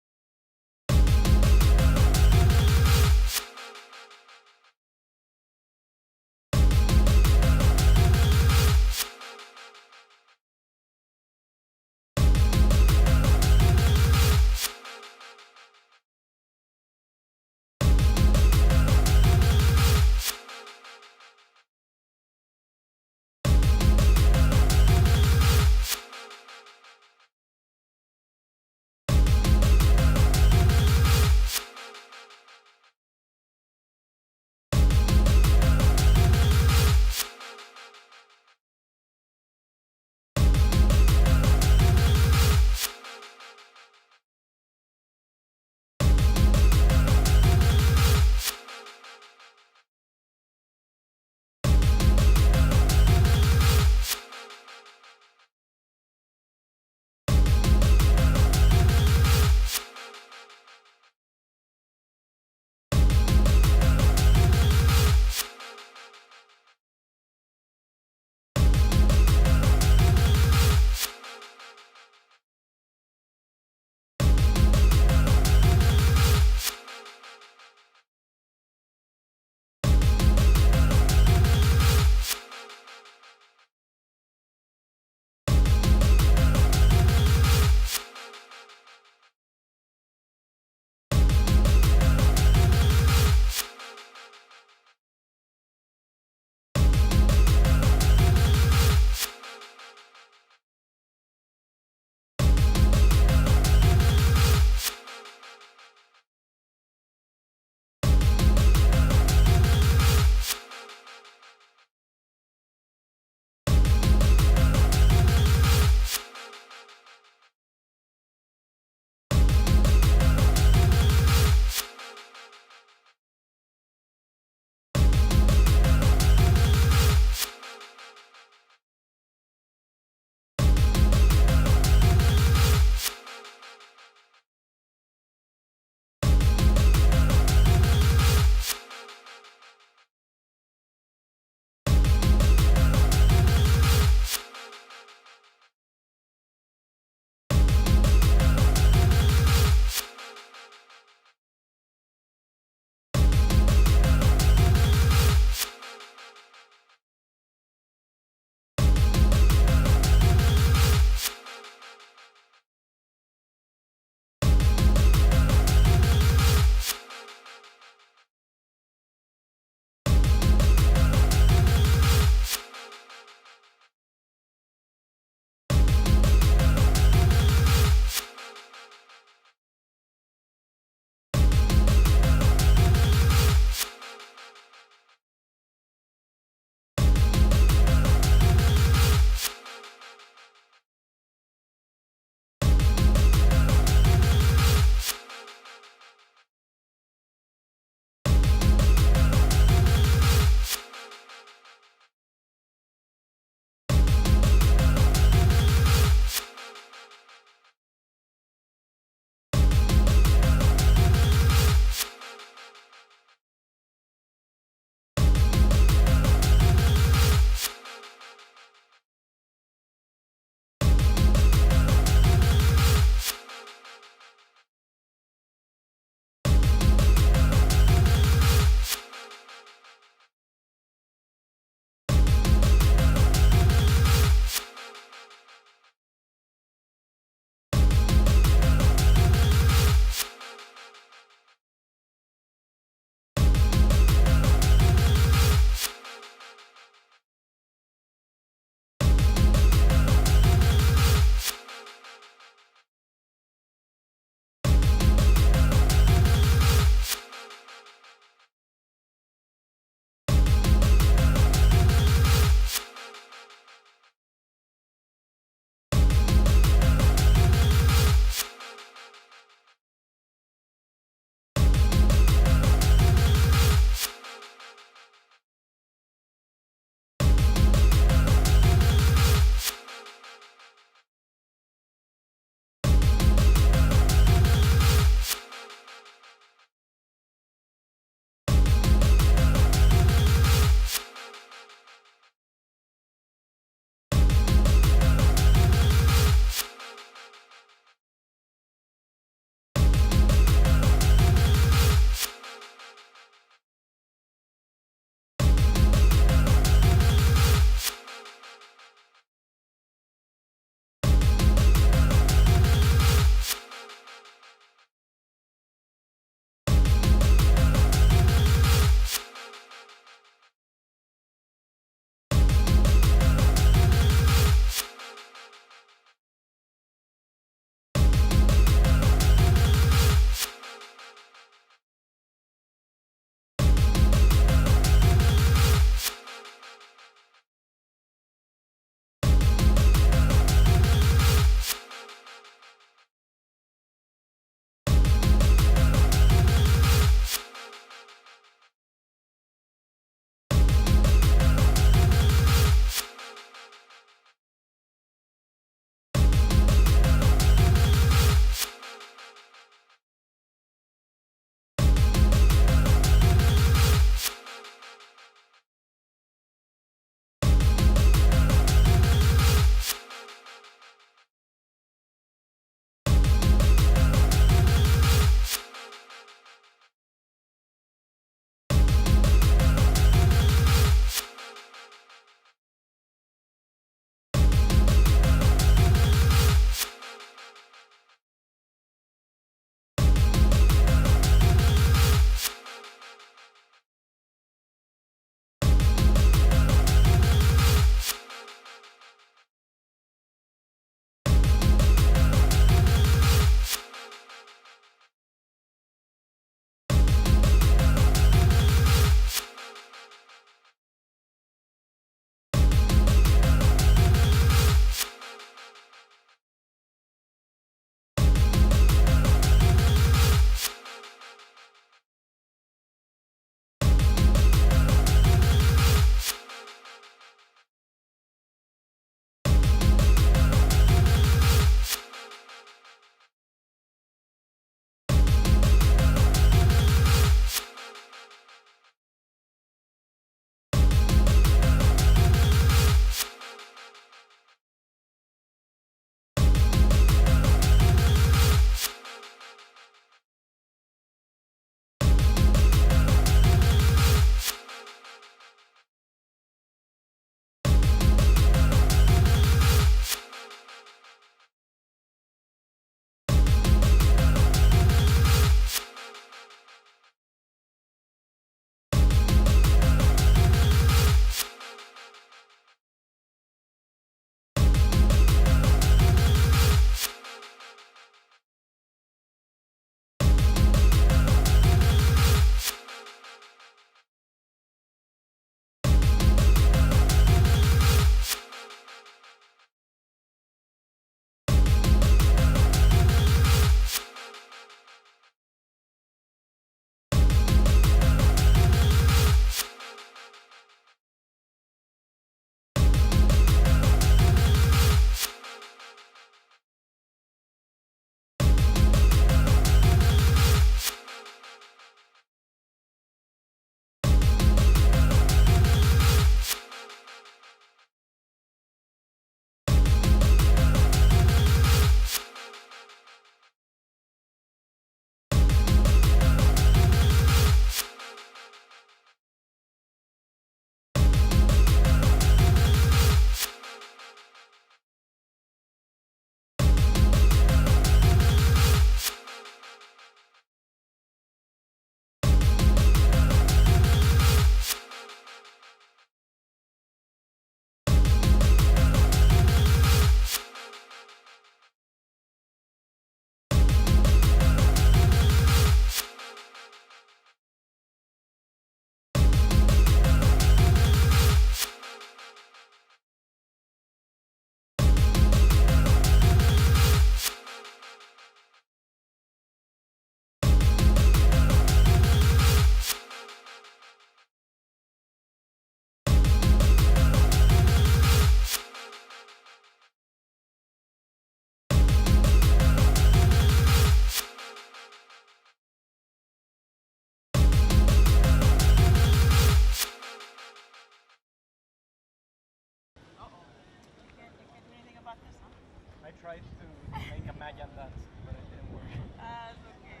make a Mayan dance, but it didn't work. Ah, it's okay.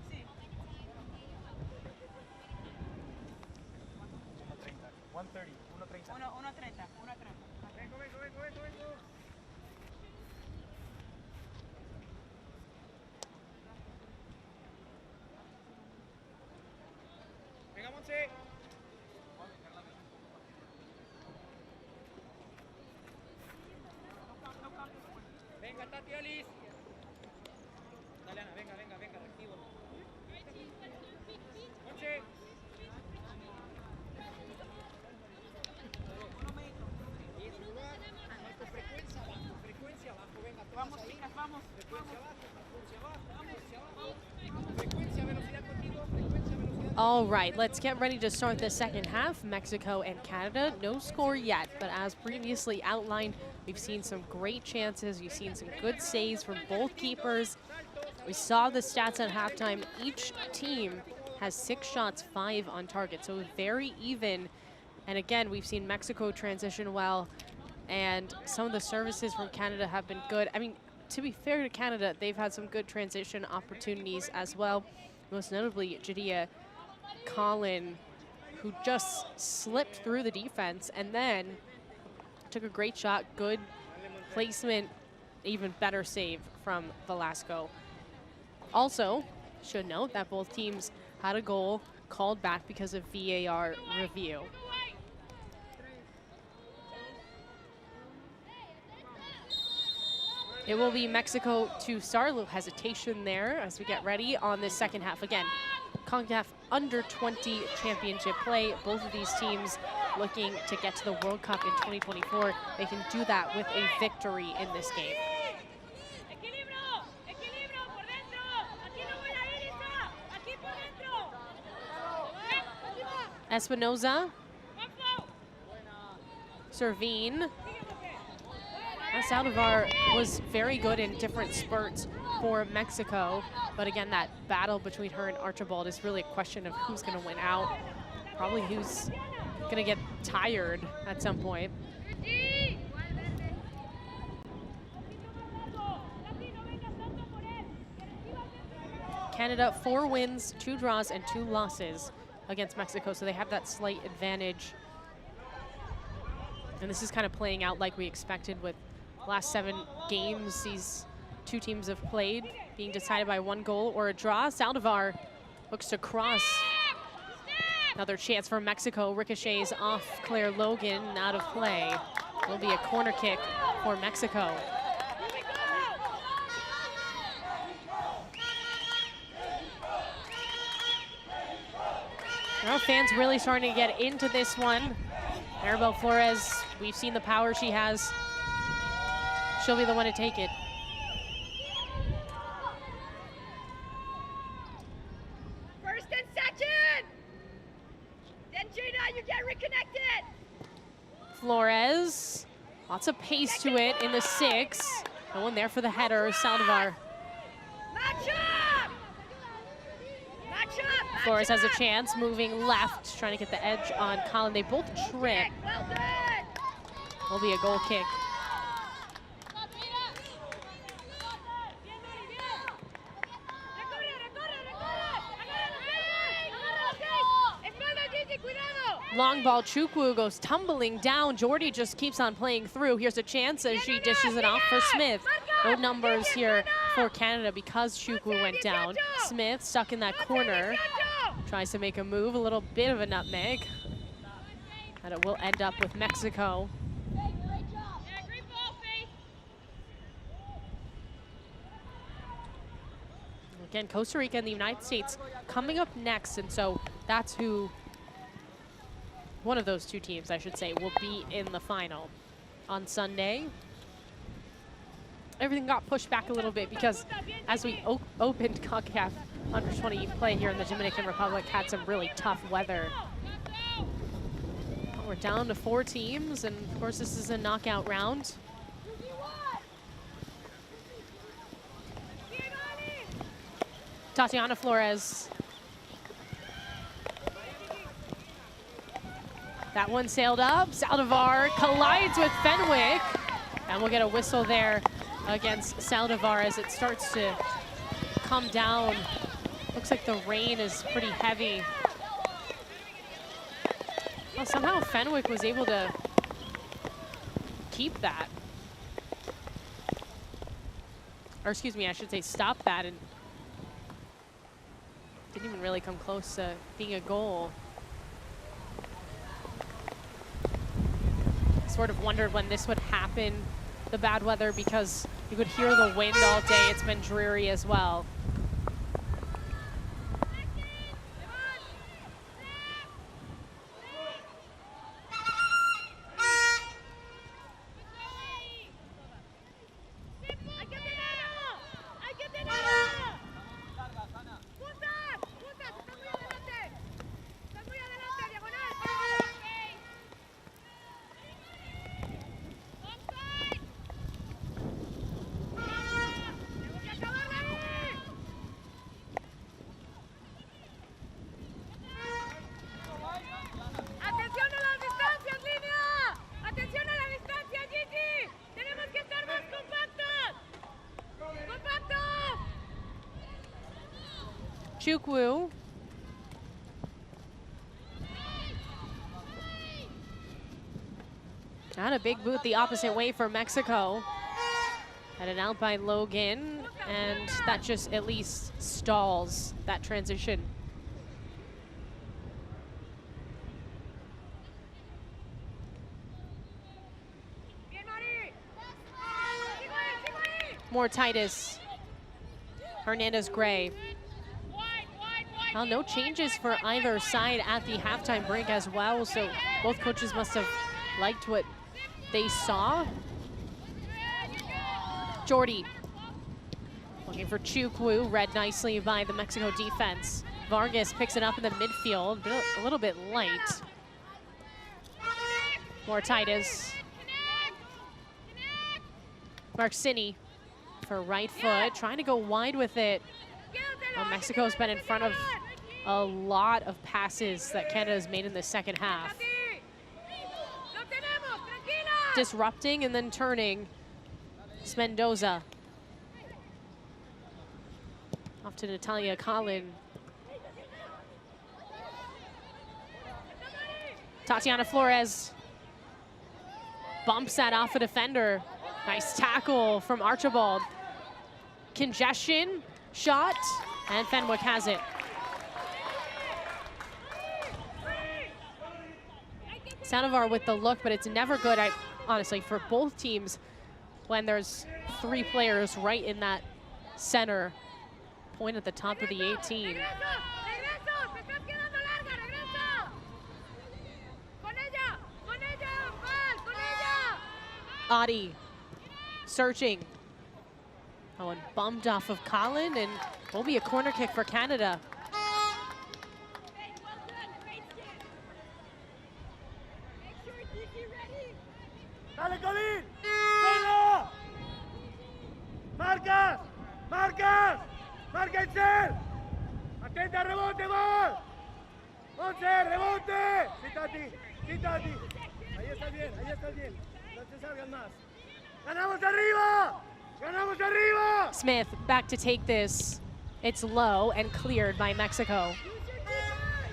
Sí. 1:30. 1:30. 1:30. 1:30. 1:30. Vengo, vengo, vengo, vengo, vengo. Venga, Monse. Venga, Tati, Alice. Dale, Ana, venga, venga, venga, reactivo. Monse. Frecuencia abajo, venga, Vamos, chicas, vamos. frecuencia abajo, frecuencia abajo. Frecuencia, velocidad contigo, frecuencia, velocidad. All right, let's get ready to start the second half. Mexico and Canada, no score yet, but as previously outlined, we've seen some great chances. We've seen some good saves from both keepers. We saw the stats at halftime. Each team has 6 shots, 5 on target, so very even. And again, we've seen Mexico transition well, and some of the services from Canada have been good. I mean, to be fair to Canada, they've had some good transition opportunities as well. Most notably, Jadea Collin, who just slipped through the defense and then took a great shot, good placement, even better save from Velasco. Also, should note that both teams had a goal called back because of VAR review. It will be Mexico to start. A little hesitation there as we get ready on this second half. Again, Concacaf Under-20 championship play. Both of these teams looking to get to the World Cup in 2024. They can do that with a victory in this game. Espinoza. Servine. Saldivar was very good in different spurts for Mexico, but again, that battle between her and Archibald is really a question of who's going to win out. Probably who's going to get tired at some point. Canada 4 wins, 2 draws, and 2 losses against Mexico, so they have that slight advantage. And this is kind of playing out like we expected with last 7 games these two teams have played, being decided by 1 goal or a draw. Saldivar looks to cross. Another chance for Mexico. Ricochets off Claire Logan, out of play. Will be a corner kick for Mexico. Our fans really starting to get into this one. Maribel Flores, we've seen the power she has. She'll be the one to take it. First and second! Then Jada, you get reconnected! Flores, lots of pace to it in the 6. No one there for the header, Saldivar. Match up! Match up! Flores has a chance, moving left, trying to get the edge on Collin. They both trip. Well done! Will be a goal kick. Long ball, Chukwu goes tumbling down. Jordy just keeps on playing through. Here's a chance as she dishes it off for Smith. No numbers here for Canada because Chukwu went down. Smith stuck in that corner. Tries to make a move, a little bit of a nutmeg. And it will end up with Mexico. Again, Costa Rica and the United States coming up next, and so that's who, one of those two teams, I should say, will be in the final on Sunday. Everything got pushed back a little bit because as we opened Concacaf Under-20 play here in the Dominican Republic, had some really tough weather. We're down to 4 teams, and of course this is a knockout round. Tatiana Flores. That one sailed up. Saldivar collides with Fenwick. And we'll get a whistle there against Saldivar as it starts to come down. Looks like the rain is pretty heavy. Well, somehow Fenwick was able to keep that. Or excuse me, I should say stop that, and didn't even really come close to being a goal. Sort of wondered when this would happen, the bad weather, because you could hear the wind all day. It's been dreary as well. Chukwu. And a big boot the opposite way for Mexico. Headed out by Logan, and that just at least stalls that transition. More Titus. Hernandez Gray. Well, no changes for either side at the halftime break as well, so both coaches must have liked what they saw. Jordy looking for Chukwu, read nicely by the Mexico defense. Vargas picks it up in the midfield, but a little bit light. More Titus. Marcini for right foot, trying to go wide with it. Well, Mexico's been in front of a lot of passes that Canada has made in the second half. Disrupting and then turning. Mendoza. Off to Natalia Collin. Tatiana Flores bumps that off a defender. Nice tackle from Archibald. Congestion, shot, and Fenwick has it. Saldivar with the look, but it's never good, honestly, for both teams when there's three players right in that center point at the top of the 18. Adi searching. Oh, and bumped off of Collin, and will be a corner kick for Canada. Dale, Colin! ¡Solo! ¡Marcas! ¡Marcas! ¡Márquense! ¡Atenta, rebote, gol! ¡11, rebote! ¡Sí, Tati! ¡Sí, Tati! Ahí estás bien, ahí estás bien. No te salgan más. ¡Ganamos arriba! ¡Ganamos arriba! Smith back to take this. It's low and cleared by Mexico.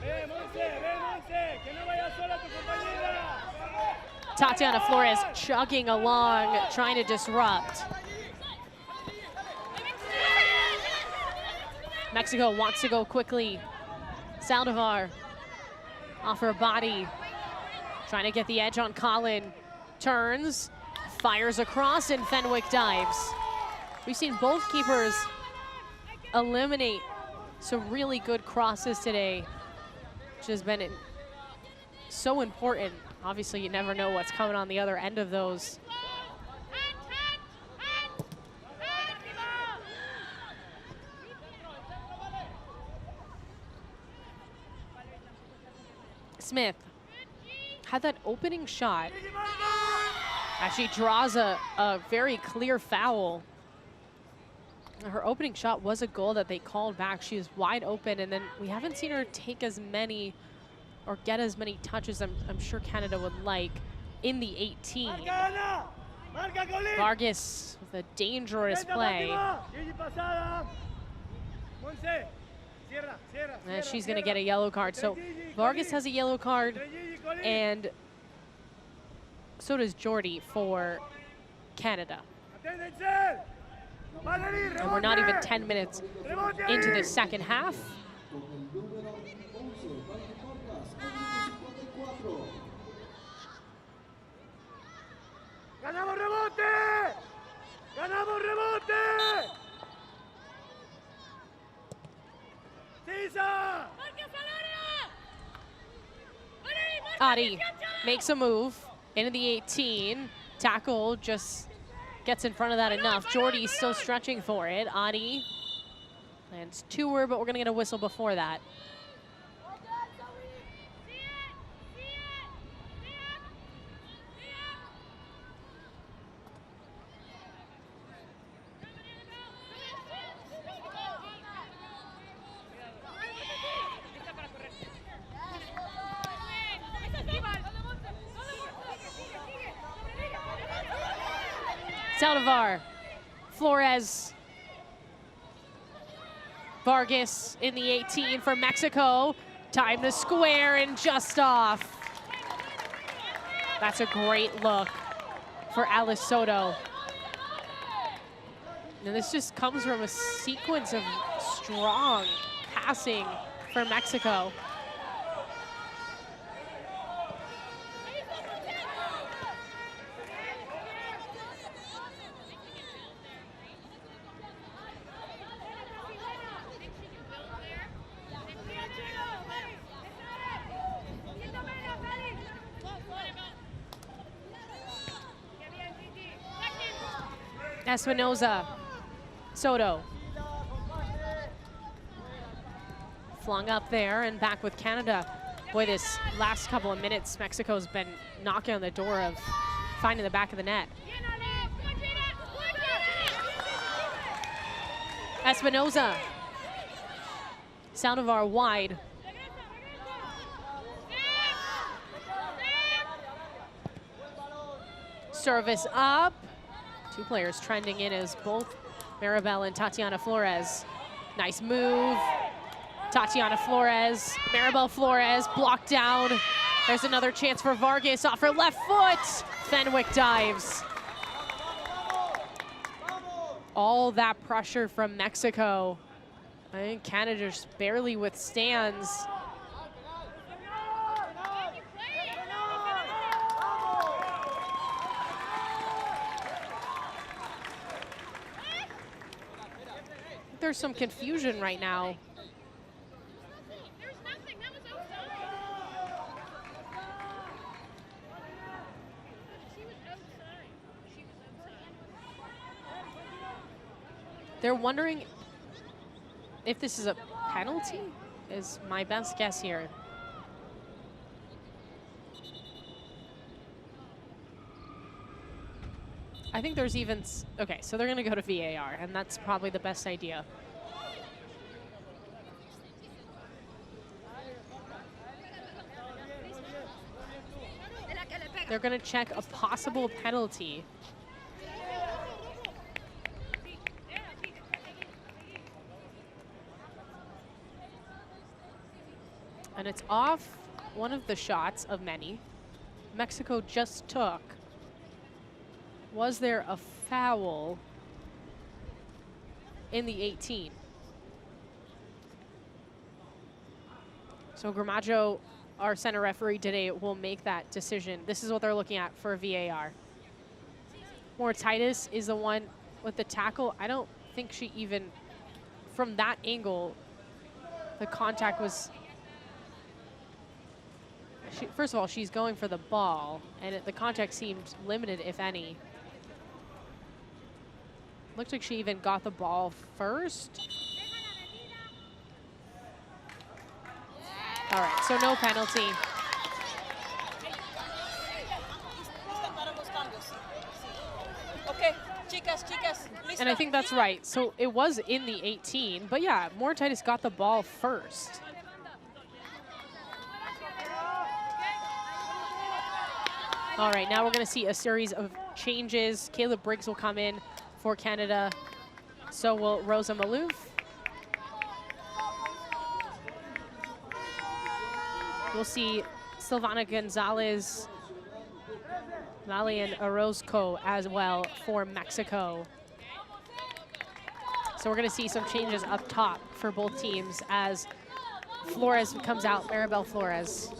Ven, Monse, que no vayas sola tu compañera. Tatiana Flores chugging along, trying to disrupt. Mexico wants to go quickly. Saldivar off her body, trying to get the edge on Collin. Turns, fires across, and Fenwick dives. We've seen both keepers eliminate some really good crosses today, which has been so important. Obviously, you never know what's coming on the other end of those. Smith had that opening shot. Actually draws a very clear foul. Her opening shot was a goal that they called back. She was wide open, and then we haven't seen her take as many or get as many touches I'm sure Canada would like in the 18. Marca, Colín. Vargas with a dangerous play. Gigi pasada. Monse. Cierra, cierra, And cierra, she's going to cierra. get a yellow card. So Gigi, Vargas Colín. has a yellow card, Gigi, Colín. and so does Jordy for Canada. Aténdense. Valerie, And we're not even rebote. 10 minutes Rebote into ahí. the second half. Con el número 11, Vargas, con el 54. ¡Ganamos rebote! ¡Ganamos rebote! ¡Sisa! Adi makes a move into the 18. Tackle just gets in front of that enough. Jordy's still stretching for it. Adi lands toer, but we're going to get a whistle before that. Saldivar, Flores, Vargas in the 18 for Mexico. Time to square and just off. That's a great look for Alice Soto. And this just comes from a sequence of strong passing for Mexico. Espinoza, Soto. Flung up there and back with Canada. Boy, this last couple of minutes, Mexico's been knocking on the door of finding the back of the net. Espinoza. Saldivar wide. Service up. Two players trending in as both Maribel and Tatiana Flores. Nice move. Tatiana Flores, Maribel Flores blocked down. There's another chance for Vargas off her left foot. Fenwick dives. All that pressure from Mexico. I think Canada just barely withstands. There's some confusion right now. There's nothing. That was outside. She was outside. She was outside. They're wondering if this is a penalty, is my best guess here. I think there's even, okay, so they're gonna go to VAR, and that's probably the best idea. They're gonna check a possible penalty. And it's off one of the shots of many Mexico just took. Was there a foul in the 18? So Gramaggio, our center referee today, will make that decision. This is what they're looking at for VAR. Mortitis is the one with the tackle. I don't think she even, from that angle, the contact was, first of all, she's going for the ball, and the contact seemed limited, if any. Looked like she even got the ball first. All right, so no penalty. And I think that's right. So it was in the 18, but yeah, Mortitis got the ball first. All right, now we're gonna see a series of changes. Caleb Briggs will come in for Canada. So will Rosa Malouf. We'll see Silvana Gonzalez, Valian Orozco as well for Mexico. So we're going to see some changes up top for both teams as Flores comes out, Maribel Flores.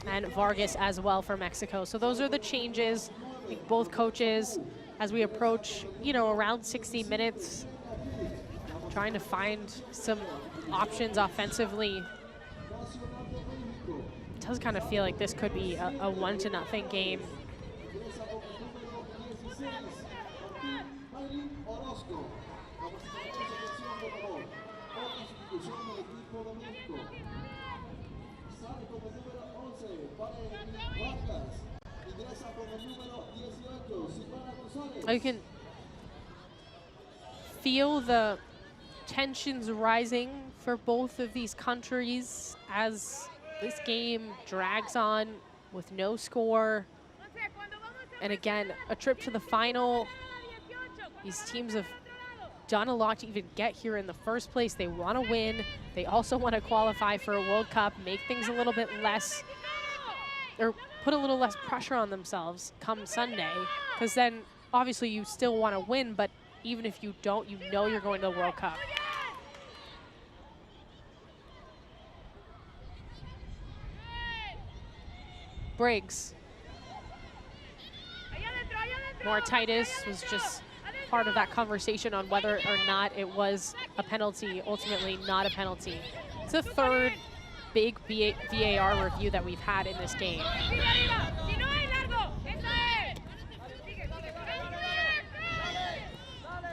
And Vargas as well for Mexico. So those are the changes. I think both coaches, as we approach, you know, around 60 minutes, trying to find some options offensively. It does kind of feel like this could be a 1-0 game. You can feel the tensions rising for both of these countries as this game drags on with no score. And again, a trip to the final. These teams have done a lot to even get here in the first place. They want to win. They also want to qualify for a World Cup, make things a little bit less, or put a little less pressure on themselves come Sunday. Because then, obviously, you still want to win, but even if you don't, you know you're going to the World Cup. Briggs. Titus was just part of that conversation on whether or not it was a penalty, ultimately not a penalty. It's the third big VAR review that we've had in this game.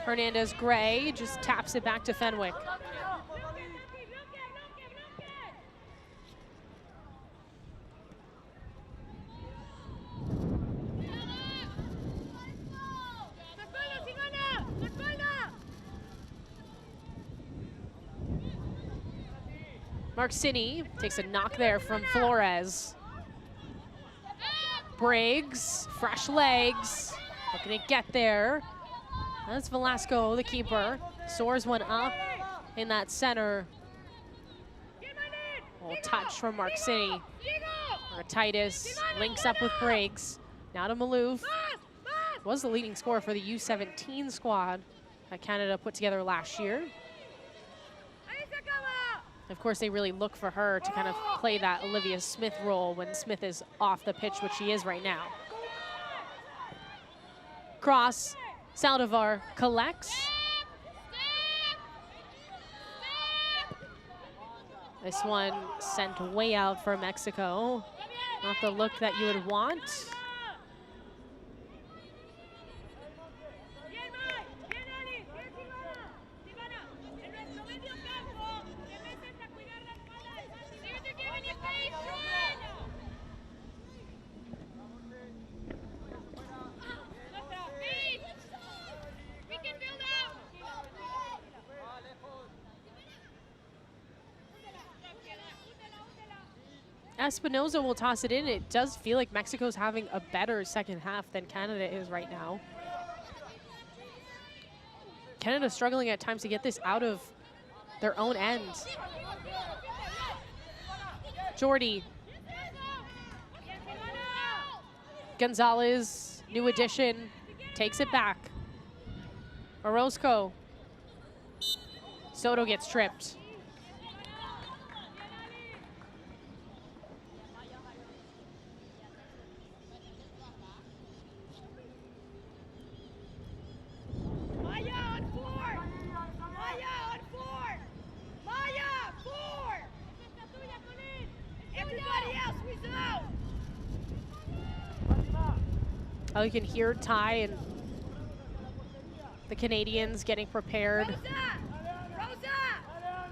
Hernandez-Gray just taps it back to Fenwick. Marcini takes a knock there from Flores. Briggs, fresh legs, looking to get there. That's Velasco, the keeper. Soars one up in that center. Little touch from Marcini. Titus links up with Briggs. Now to Malouf. Was the leading scorer for the U17 squad that Canada put together last year. Of course, they really look for her to kind of play that Olivia Smith role when Smith is off the pitch, which she is right now. Cross, Saldivar collects. This one sent way out for Mexico. Not the look that you would want. Espinoza will toss it in. It does feel like Mexico's having a better second half than Canada is right now. Canada struggling at times to get this out of their own end. Jordy. Gonzalez, new addition, takes it back. Orozco. Soto gets tripped. Oh, you can hear Ty and the Canadians getting prepared,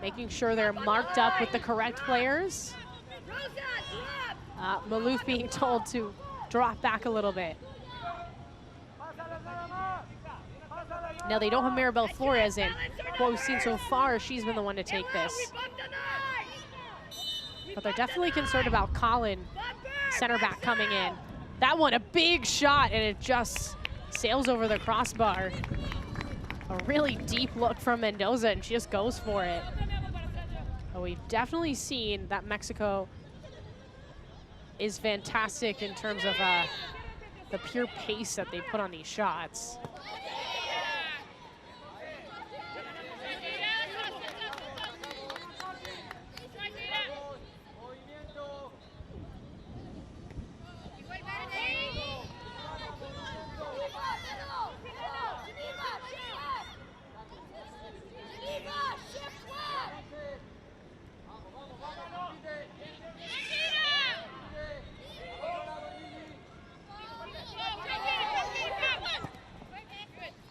making sure they're marked up with the correct players. Malouf being told to drop back a little bit. Now they don't have Maribel Flores in. What we've seen so far, she's been the one to take this. But they're definitely concerned about Colin, center back, coming in. That one, a big shot, and it just sails over the crossbar. A really deep look from Mendoza, and she just goes for it. But we've definitely seen that Mexico is fantastic in terms of the pure pace that they put on these shots.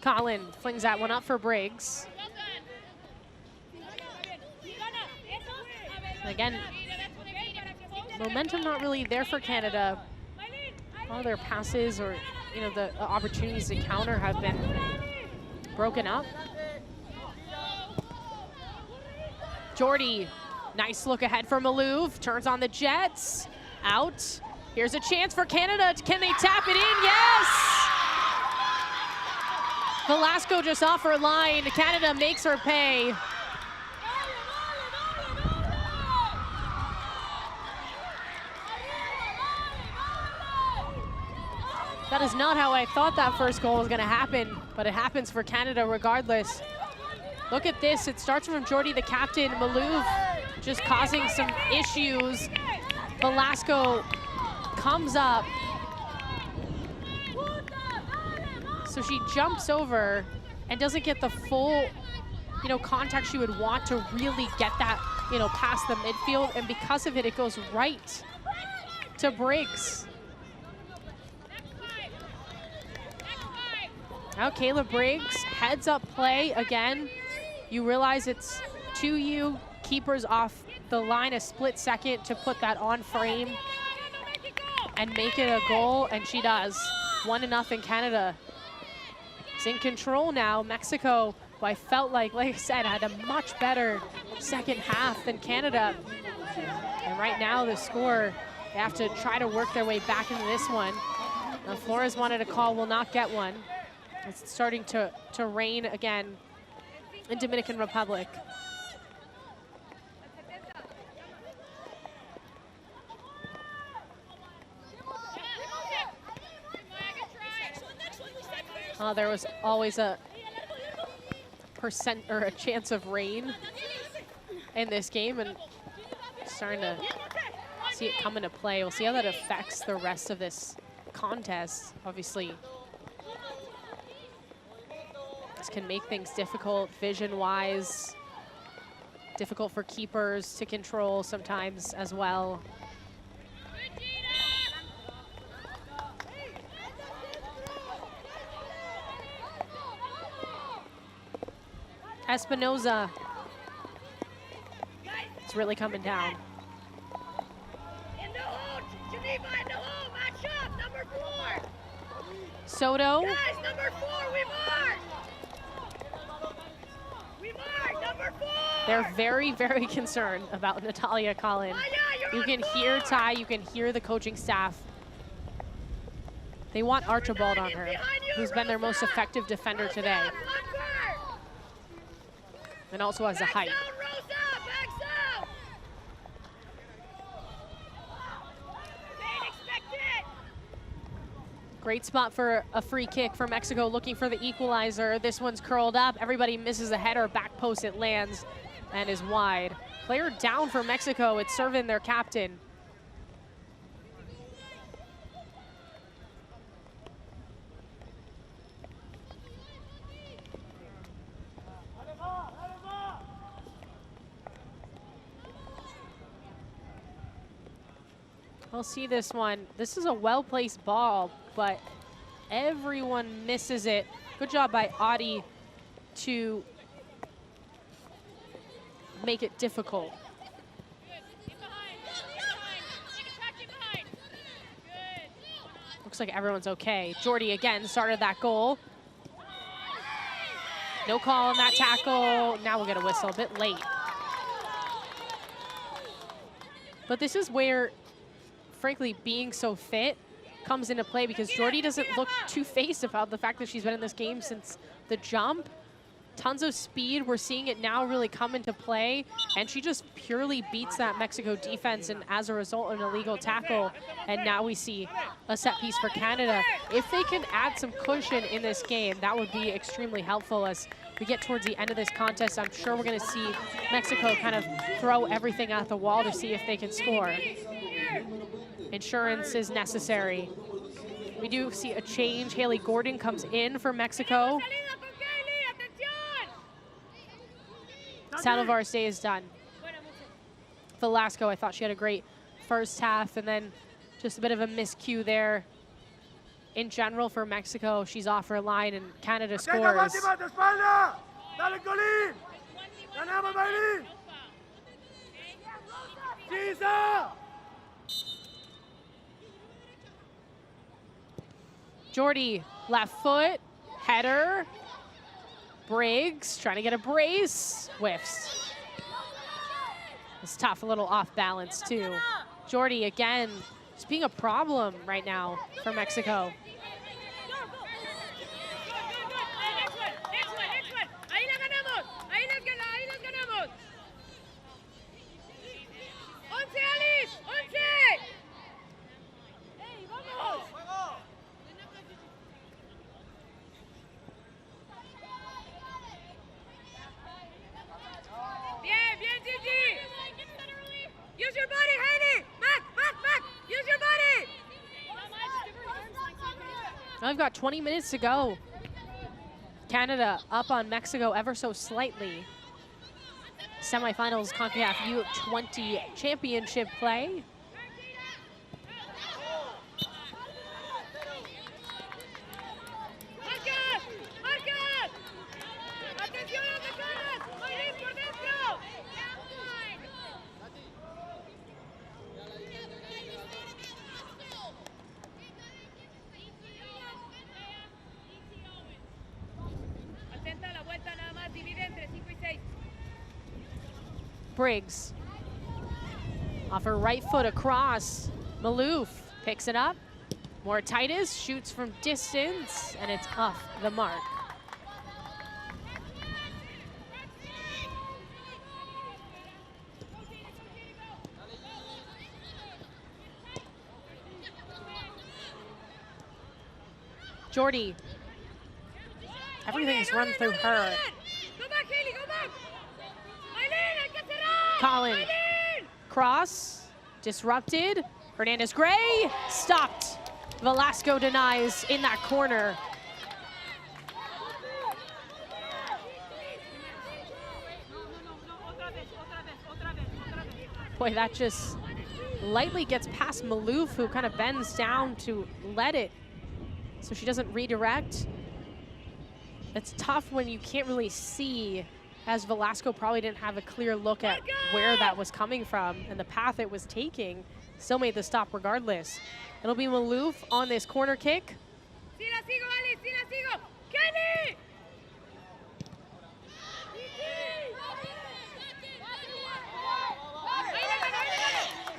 Colin flings that one up for Briggs. And again, momentum not really there for Canada. All their passes or, you know, the opportunities to counter have been broken up. Jordy, nice look ahead for Malouf, turns on the Jets, out. Here's a chance for Canada. Can they tap it in? Yes! Velasco just off her line. Canada makes her pay. That is not how I thought that first goal was going to happen, but it happens for Canada regardless. Look at this. It starts from Jordy, the captain. Malouf just causing some issues. Velasco comes up. So she jumps over and doesn't get the full, you know, contact she would want to really get that, you know, past the midfield. And because of it, it goes right to Briggs. Now Kayla Briggs, heads up play again. You realize it's 2U, keepers off the line a split second to put that on frame and make it a goal, and she does. 1-0 Canada. It's in control now. Mexico, who I felt like I said, had a much better second half than Canada. And right now the score, they have to try to work their way back into this one. Now Flores wanted a call, will not get one. It's starting to rain again in Dominican Republic. There was always a percent or a chance of rain in this game, and starting to see it come into play. We'll see how that affects the rest of this contest. Obviously, this can make things difficult vision-wise, difficult for keepers to control sometimes as well. Espinoza. It's really coming down. In the hole, Geneva in the hole, match up, number 4. Soto. Guys, number 4, we mark. We mark, number 4. They're very, very concerned about Natalia Collin. You can hear Ty, you can hear the coaching staff. They want Archibald on her, who's been their most effective defender today. And also has the height. Great spot for a free kick for Mexico, looking for the equalizer. This one's curled up. Everybody misses a header. Back post it lands and is wide. Player down for Mexico. It's Servin, their captain. We'll see this one. This is a well-placed ball, but everyone misses it. Good job by Audi to make it difficult. Looks like everyone's okay. Jordy again started that goal. No call on that tackle. Now we'll get a whistle, a bit late. But this is where, frankly, being so fit comes into play, because Jordy doesn't look two-faced about the fact that she's been in this game since the jump. Tons of speed. We're seeing it now really come into play, and she just purely beats that Mexico defense, and as a result, an illegal tackle. And now we see a set piece for Canada. If they can add some cushion in this game, that would be extremely helpful. As we get towards the end of this contest, I'm sure we're going to see Mexico kind of throw everything at the wall to see if they can score. Insurance is necessary. We do see a change. Haley Gordon comes in for Mexico. Saldivar's day is done. Velasco, I thought she had a great first half, and then just a bit of a miscue there. In general for Mexico, she's off her line, and Canada scores. Jordy, left foot, header. Briggs trying to get a brace, whiffs. It's tough, a little off balance too. Jordy again, just being a problem right now for Mexico. Use your body, Heidi! Mac! Use your body! I've got 20 minutes to go. Canada up on Mexico ever so slightly. Semifinals Concacaf U20 championship play. Briggs off her right foot across. Maloof picks it up. More Titus shoots from distance, and it's off the mark. Jordy, everything's run through her. Go back, Haley, go back! Colin, cross, disrupted. Hernandez Gray, stopped. Velasco denies in that corner. Boy, that just lightly gets past Maloof, who kind of bends down to let it so she doesn't redirect. It's tough when you can't really see, as Velasco probably didn't have a clear look at where that was coming from and the path it was taking. Still made the stop regardless. It'll be Maloof on this corner kick.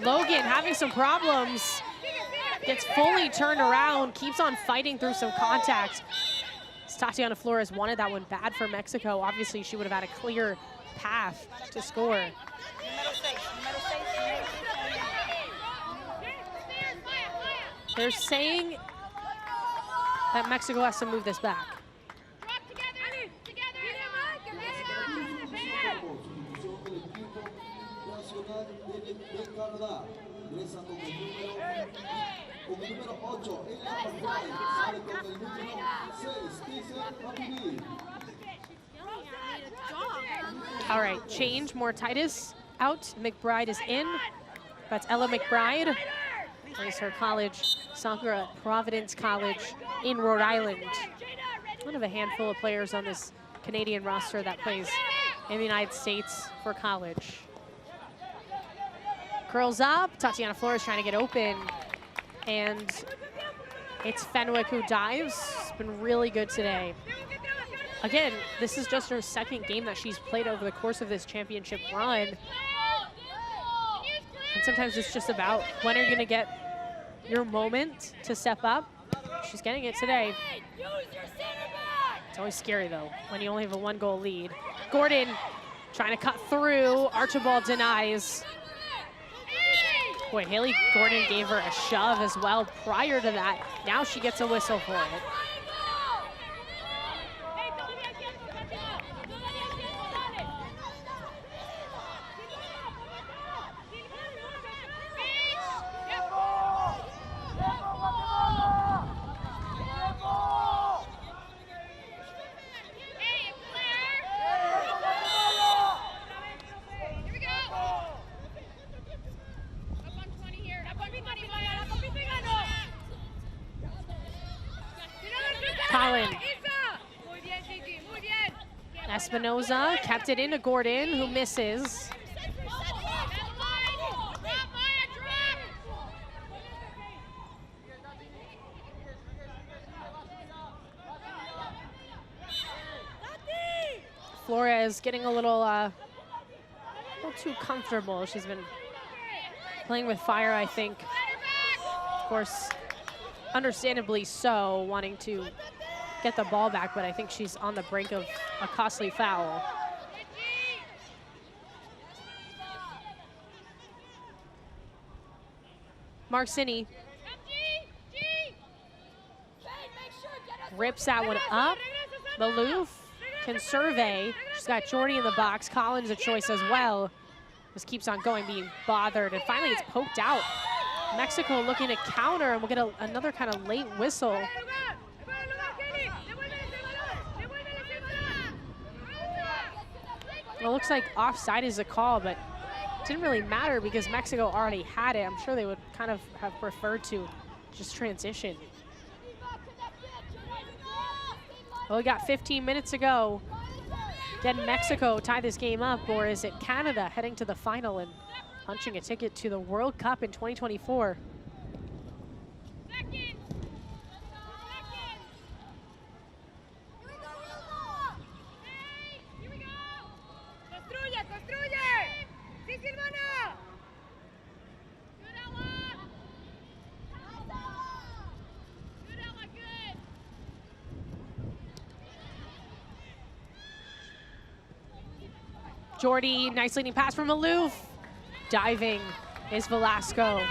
Logan having some problems. Gets fully turned around, keeps on fighting through some contact. Tatiana Flores wanted that one bad for Mexico. Obviously, she would have had a clear path to score. They're saying that Mexico has to move this back. All right, change, more Titus out. McBride is in. That's Ella McBride. Plays her college soccer at Providence College in Rhode Island. One of a handful of players on this Canadian roster that plays in the United States for college. Curls up, Tatiana Flores trying to get open, and it's Fenwick who dives. It's been really good today. Again, this is just her second game that she's played over the course of this championship run. And sometimes it's just about when are you going to get your moment to step up. She's getting it today. It's always scary, though, when you only have a 1-goal lead. Gordon trying to cut through. Archibald denies. Boy, Haley Gordon gave her a shove as well prior to that. Now she gets a whistle for it. Espinoza kept it into Gordon, who misses. Flores getting a little too comfortable. She's been playing with fire, I think. Of course, understandably so, wanting to get the ball back, but I think she's on the brink of a costly foul. Marcini rips that one up. Maloof can survey. She's got Jordy in the box. Collins a choice as well. Just keeps on going, being bothered, and finally it's poked out. Mexico looking to counter, and we'll get another kind of late whistle. Well, it looks like offside is a call, but it didn't really matter because Mexico already had it. I'm sure they would kind of have preferred to just transition. Well, we got 15 minutes to go. Can Mexico tie this game up, or is it Canada heading to the final and punching a ticket to the World Cup in 2024? Jordy, nice leading pass from Maloof. Diving is Velasco.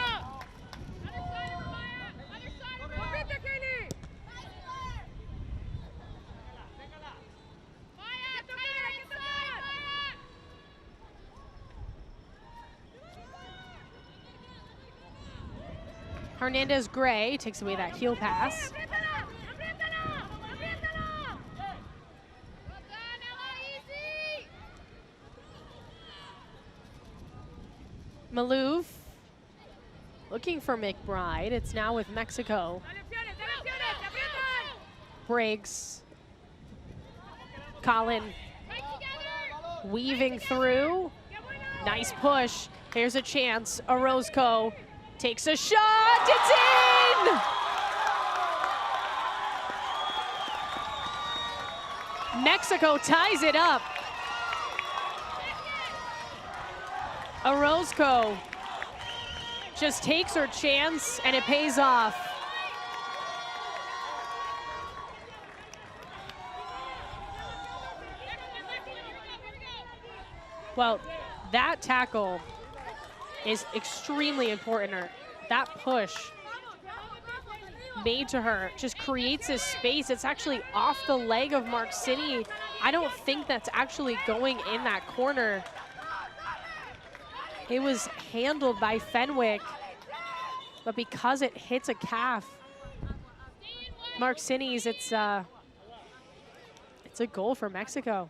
Hernandez Gray takes away that heel pass. Maloof looking for McBride. It's now with Mexico. Briggs. Collin weaving through. Nice push. Here's a chance. Orozco takes a shot. It's in! Mexico ties it up. Orozco just takes her chance, and it pays off. Well, that tackle is extremely important. That push made to her just creates this space. It's actually off the leg of Marcini. I don't think that's actually going in that corner. It was handled by Fenwick, but because it hits a calf, Marcini's, it's a goal for Mexico.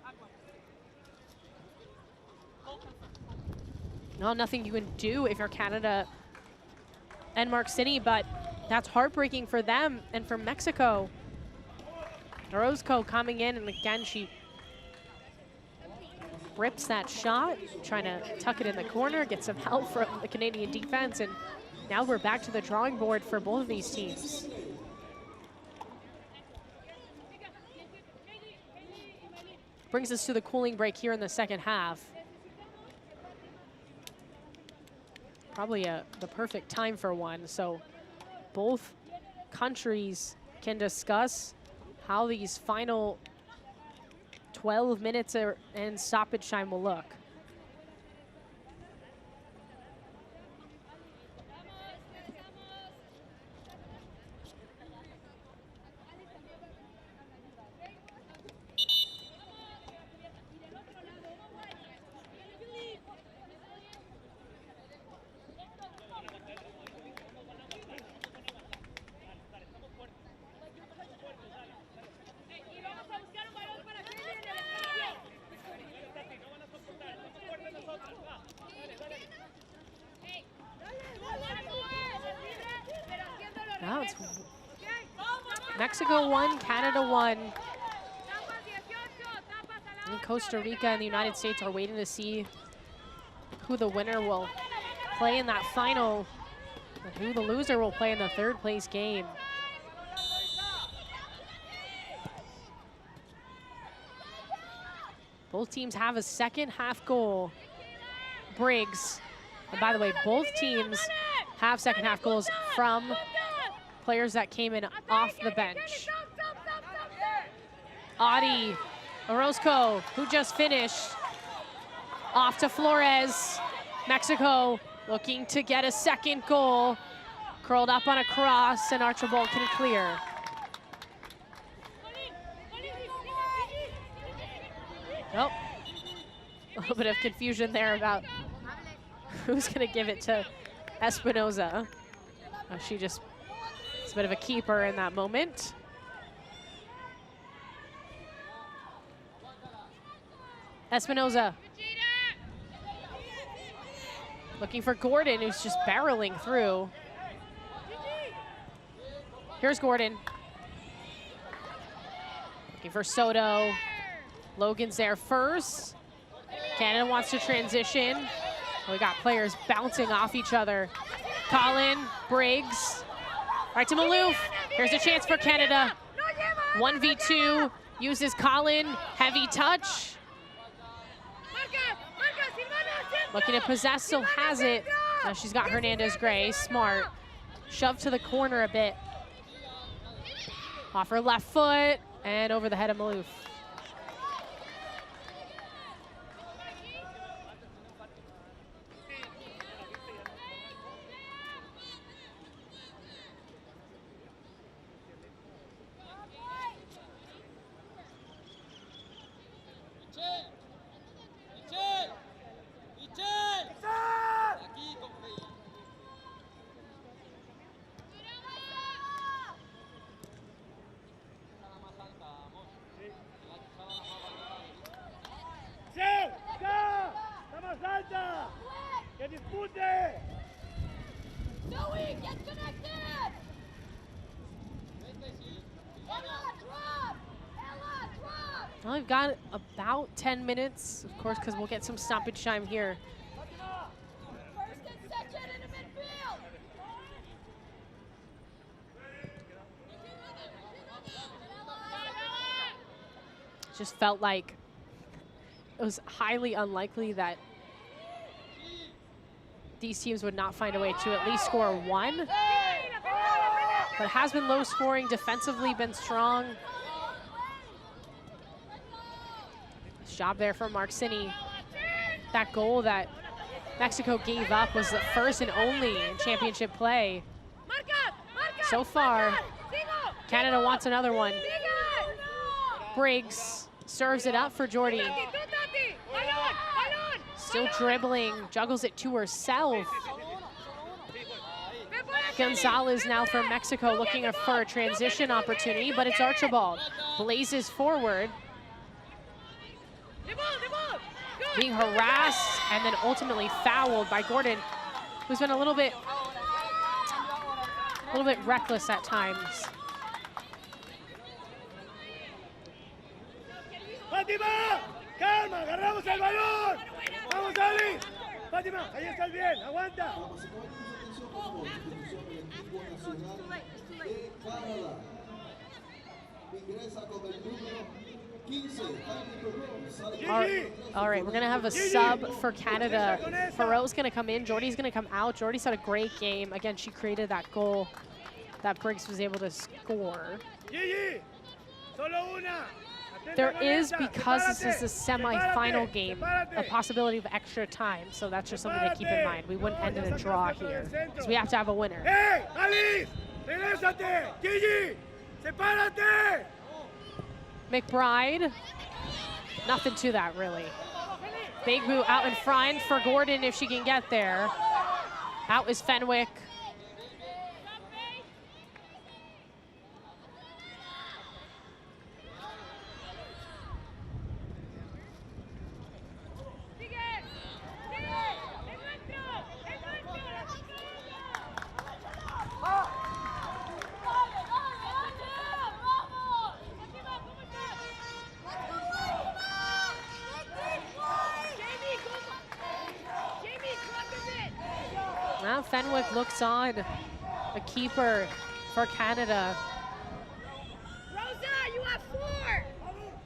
No, nothing you can do if you're Canada and Marcini, but that's heartbreaking for them and for Mexico. Orozco coming in, and again, she rips that shot, trying to tuck it in the corner, get some help from the Canadian defense, and now we're back to the drawing board for both of these teams. Brings us to the cooling break here in the second half. probably the perfect time for one. So both countries can discuss how these final 12 minutes and stoppage time will look. Now it's Mexico 1, Canada 1. And Costa Rica and the United States are waiting to see who the winner will play in that final and who the loser will play in the third place game. Both teams have a second half goal. Briggs, and by the way, both teams have second half goals from players that came in off the bench. Adi Orozco, who just finished, off to Flores. Mexico looking to get a second goal. Curled up on a cross, and Archibald can clear. Oh, a little bit of confusion there about who's gonna give it to Espinoza. She just, it's a bit of a keeper in that moment. Espinoza looking for Gordon, who's just barreling through. Here's Gordon. Looking for Soto. Logan's there first. Canada wants to transition. We got players bouncing off each other. Colin, Briggs, right to Maloof. Here's a chance for Canada. 1v2, uses Colin, heavy touch. Looking to possess, still has it. She's got Hernandez-Gray, smart. Shoved to the corner a bit. Off her left foot, and over the head of Maloof. Well, we've got about 10 minutes, of course, because we'll get some stoppage time here. Just felt like it was highly unlikely that these teams would not find a way to at least score one. But it has been low scoring, defensively been strong. Nice job there from Marcini. That goal that Mexico gave up was the first and only in championship play. So far, Canada wants another one. Briggs serves it up for Jordy. Still dribbling, juggles it to herself. Gonzalez now for Mexico looking for a transition opportunity, but it's Archibald. Blazes forward. Being harassed and then ultimately fouled by Gordon, who's been a little bit reckless at times. Fátima, calma, agarramos el balón. Vamos, Ali. Fátima, ahí estás bien, aguanta. Ingresa con el número All right, we're going to have a sub for Canada. Perot's going to come in. Jordy's going to come out. Jordy's had a great game. Again, she created that goal that Briggs was able to score. There is, because this is a semi-final game, a possibility of extra time. So that's just something to keep in mind. We wouldn't end in a draw here because we have to have a winner. Hey, Alice, regrésate. Gigi, sepárate. McBride, nothing to that really. Big move out in front for Gordon if she can get there. Out is Fenwick. Now Fenwick looks on, a keeper for Canada. Rosa, you have 4.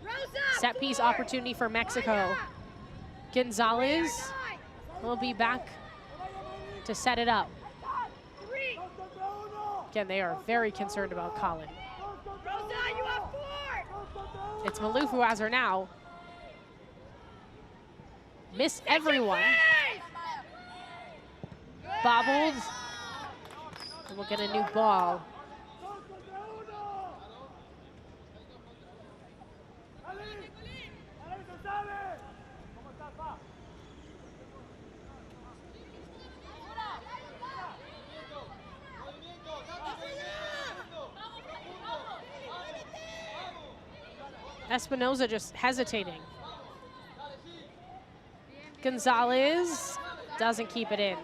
Rosa, Set piece opportunity for Mexico. Gonzalez will be back to set it up. 3. Again, they are very concerned about Colin. Rosa, you have 4. It's Maloof who has her now. Missed everyone. Bobbled. And we'll get a new ball. Espinoza just hesitating. Gonzalez doesn't keep it in.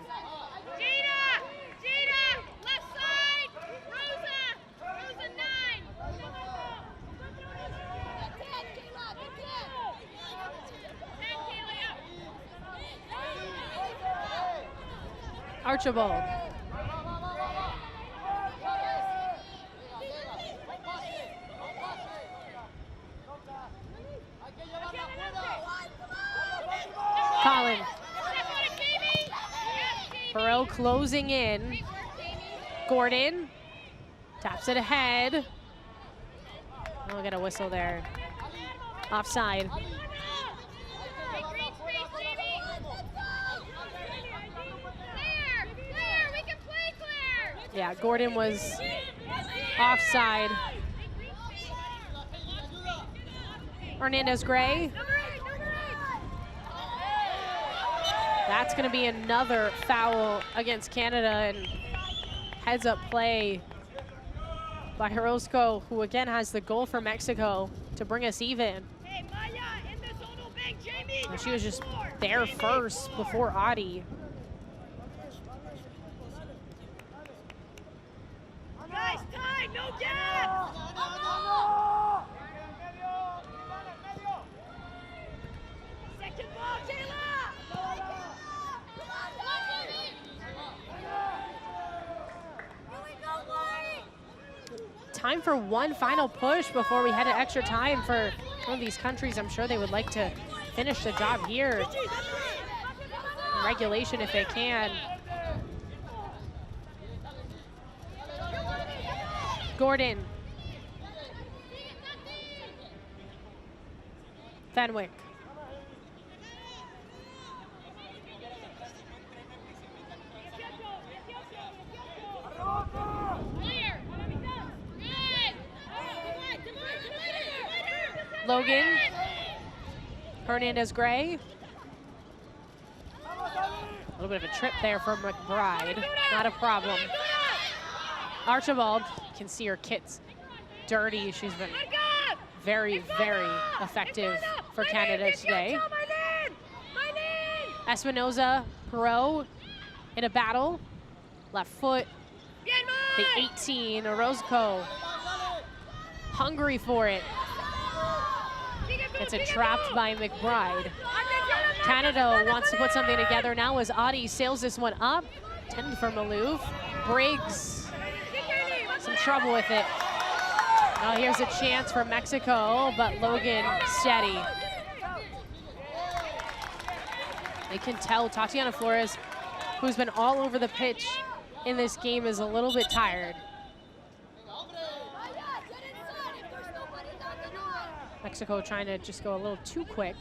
Archibald. Colin. Perot closing in. Gordon taps it ahead. We'll get a whistle there. Offside. Yeah, Gordon was offside. Hernandez Gray. That's going to be another foul against Canada, and heads up play by Orozco, who again has the goal for Mexico to bring us even. And she was just there first before Adi. Guys, tied, no gap! Second ball, Kayla! Time for one final push before we head to extra time for one of these countries. I'm sure they would like to finish the job here. Regulation if they can. Gordon. Fenwick. Logan. Hernandez Gray. A little bit of a trip there for McBride. Not a problem. Archibald, you can see her kit's dirty. She's been very, very effective for Canada today. Espinoza, Perot in a battle. Left foot, the 18, Orozco. Hungry for it. Gets it trapped by McBride. Canada wants to put something together now as Adi sails this one up. 10 for Maloof. Briggs, some trouble with it. Oh, here's a chance for Mexico, but Logan steady. You can tell Tatiana Flores, who's been all over the pitch in this game, is a little bit tired. Mexico trying to just go a little too quick.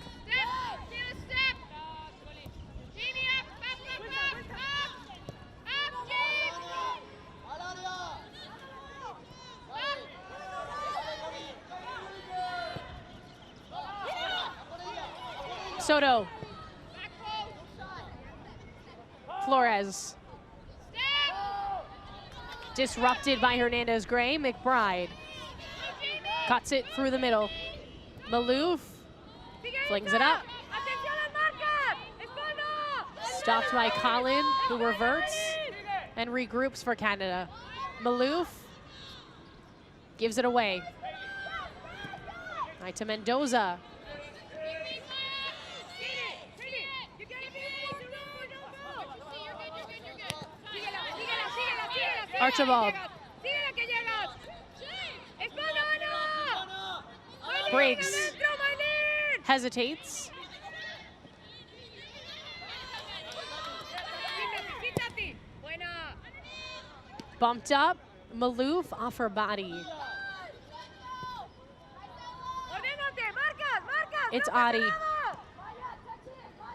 Soto. Flores. Disrupted by Hernandez Gray. McBride cuts it through the middle. Maloof flings it up. Stopped by Collin, who reverts and regroups for Canada. Maloof gives it away. Right to Mendoza. Archibald. Briggs hesitates. Bumped up. Maloof off her body. It's Adi.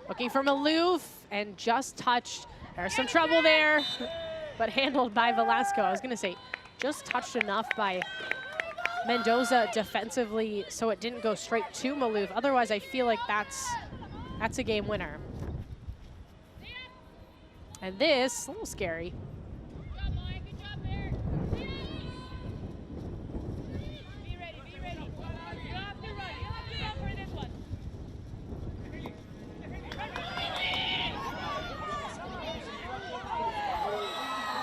Looking for Maloof and just touched. There's some trouble there, but handled by Velasco. I was going to say, just touched enough by Mendoza defensively so it didn't go straight to Maloof. Otherwise, I feel like that's a game winner. And this, a little scary.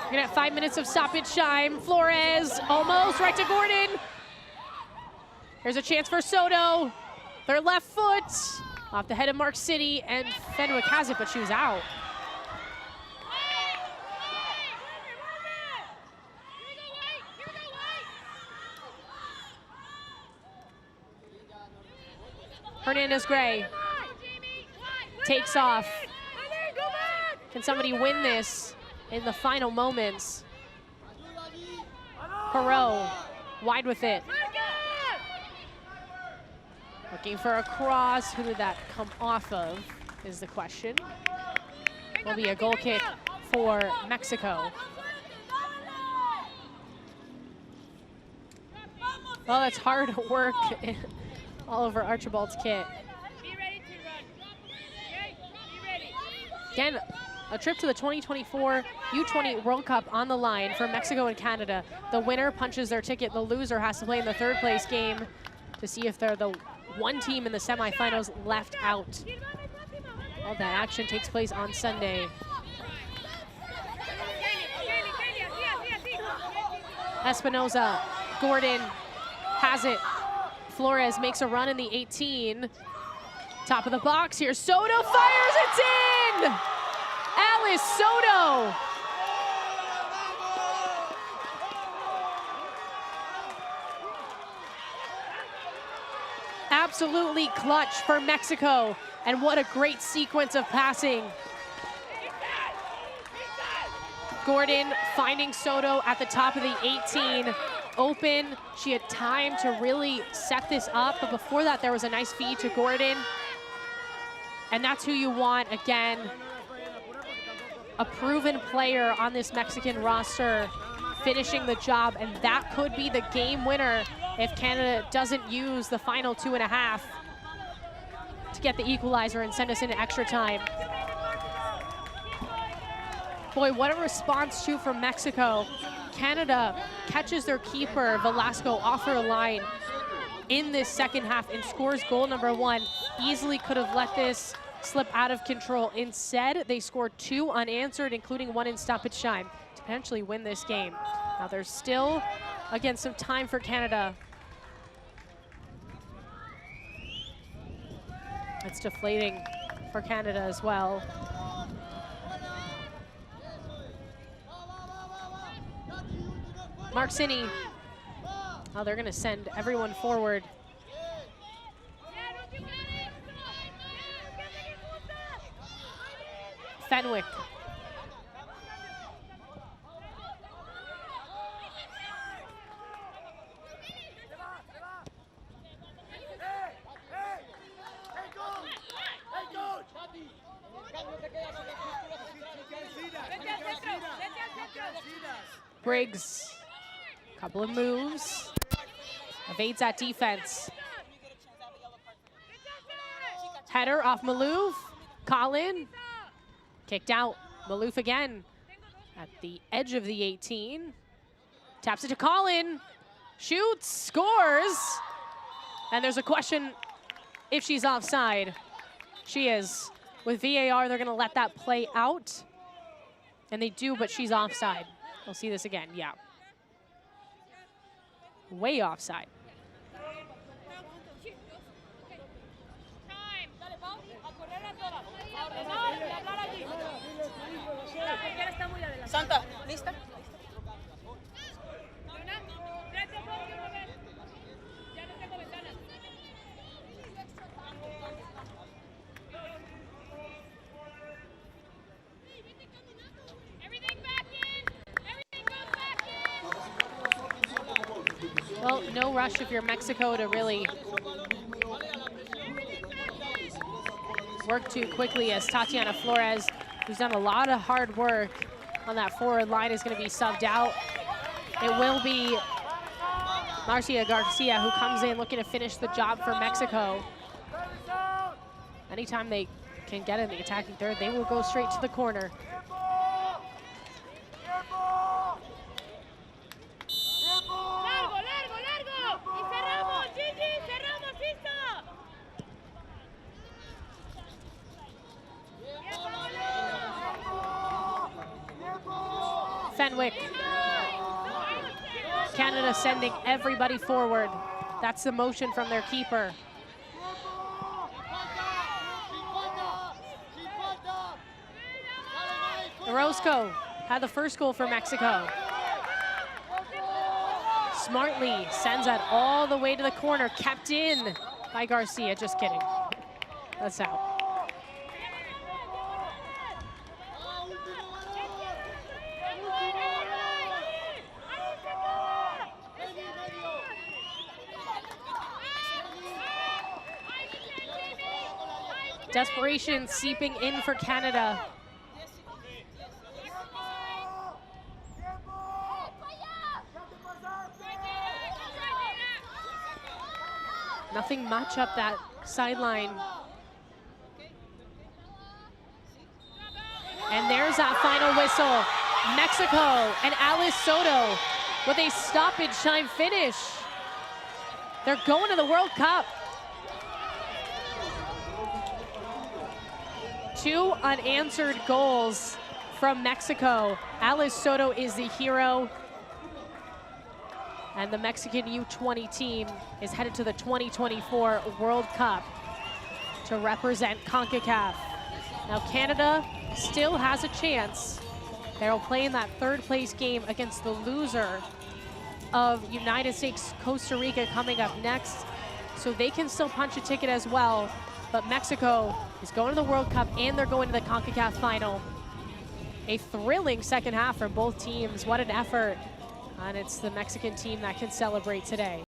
We're gonna have 5 minutes of stoppage time. Flores almost right to Gordon. There's a chance for Soto. Their left foot off the head of Mark City, and Fenwick has it, but she was out. Hernandez Gray takes off. Can somebody win this in the final moments? Perot wide with it. Looking for a cross. Who did that come off of is the question. Will be a goal kick for Mexico. Well, that's hard work all over Archibald's kit. Again, a trip to the 2024 U20 World Cup on the line for Mexico and Canada. The winner punches their ticket. The loser has to play in the third place game to see if they're the one team in the semifinals left out. All that action takes place on Sunday. Espinoza, Gordon has it. Flores makes a run in the 18. Top of the box here. Soto fires, it's in! Alice Soto. Absolutely clutch for Mexico, and what a great sequence of passing. Gordon finding Soto at the top of the 18. Open, she had time to really set this up, but before that there was a nice feed to Gordon. And that's who you want, again, a proven player on this Mexican roster finishing the job, and that could be the game winner if Canada doesn't use the final 2.5 to get the equalizer and send us into extra time. Boy, what a response too from Mexico. Canada catches their keeper, Velasco, off her line in this second half and scores goal number 1. Easily could have let this slip out of control. Instead, they scored 2 unanswered, including 1 in stoppage time, to potentially win this game. Now there's still, again, some time for Canada. It's deflating for Canada as well. Mark Cini Oh, they're going to send everyone forward. Fenwick. Briggs, couple of moves, evades that defense. Header off Malouf, Colin, kicked out. Malouf again at the edge of the 18. Taps it to Colin, shoots, scores. And there's a question if she's offside. She is. With VAR, they're gonna let that play out. And they do, but she's offside. We'll see this again, yeah. Way offside. Santa, ¿lista? Well, no rush if you're Mexico to really work too quickly, as Tatiana Flores, who's done a lot of hard work on that forward line, is going to be subbed out. It will be Marcia Garcia who comes in looking to finish the job for Mexico. Anytime they can get in the attacking third, they will go straight to the corner. Fenwick. Canada sending everybody forward. That's the motion from their keeper. Orozco had the first goal for Mexico. Smartly sends that all the way to the corner, kept in by Garcia. Just kidding. That's out. Desperation seeping in for Canada. Nothing much up that sideline. And there's that final whistle. Mexico and Alice Soto with a stoppage time finish. They're going to the World Cup. 2 unanswered goals from Mexico. Alice Soto is the hero. And the Mexican U20 team is headed to the 2024 World Cup to represent Concacaf. Now Canada still has a chance. They'll play in that third place game against the loser of United States, Costa Rica coming up next. So they can still punch a ticket as well. But Mexico is going to the World Cup and they're going to the Concacaf final. A thrilling second half for both teams. What an effort. And it's the Mexican team that can celebrate today.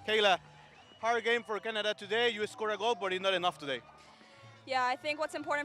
Kayla, hard game for Canada today. You scored a goal, but it's not enough today. Yeah, I think what's important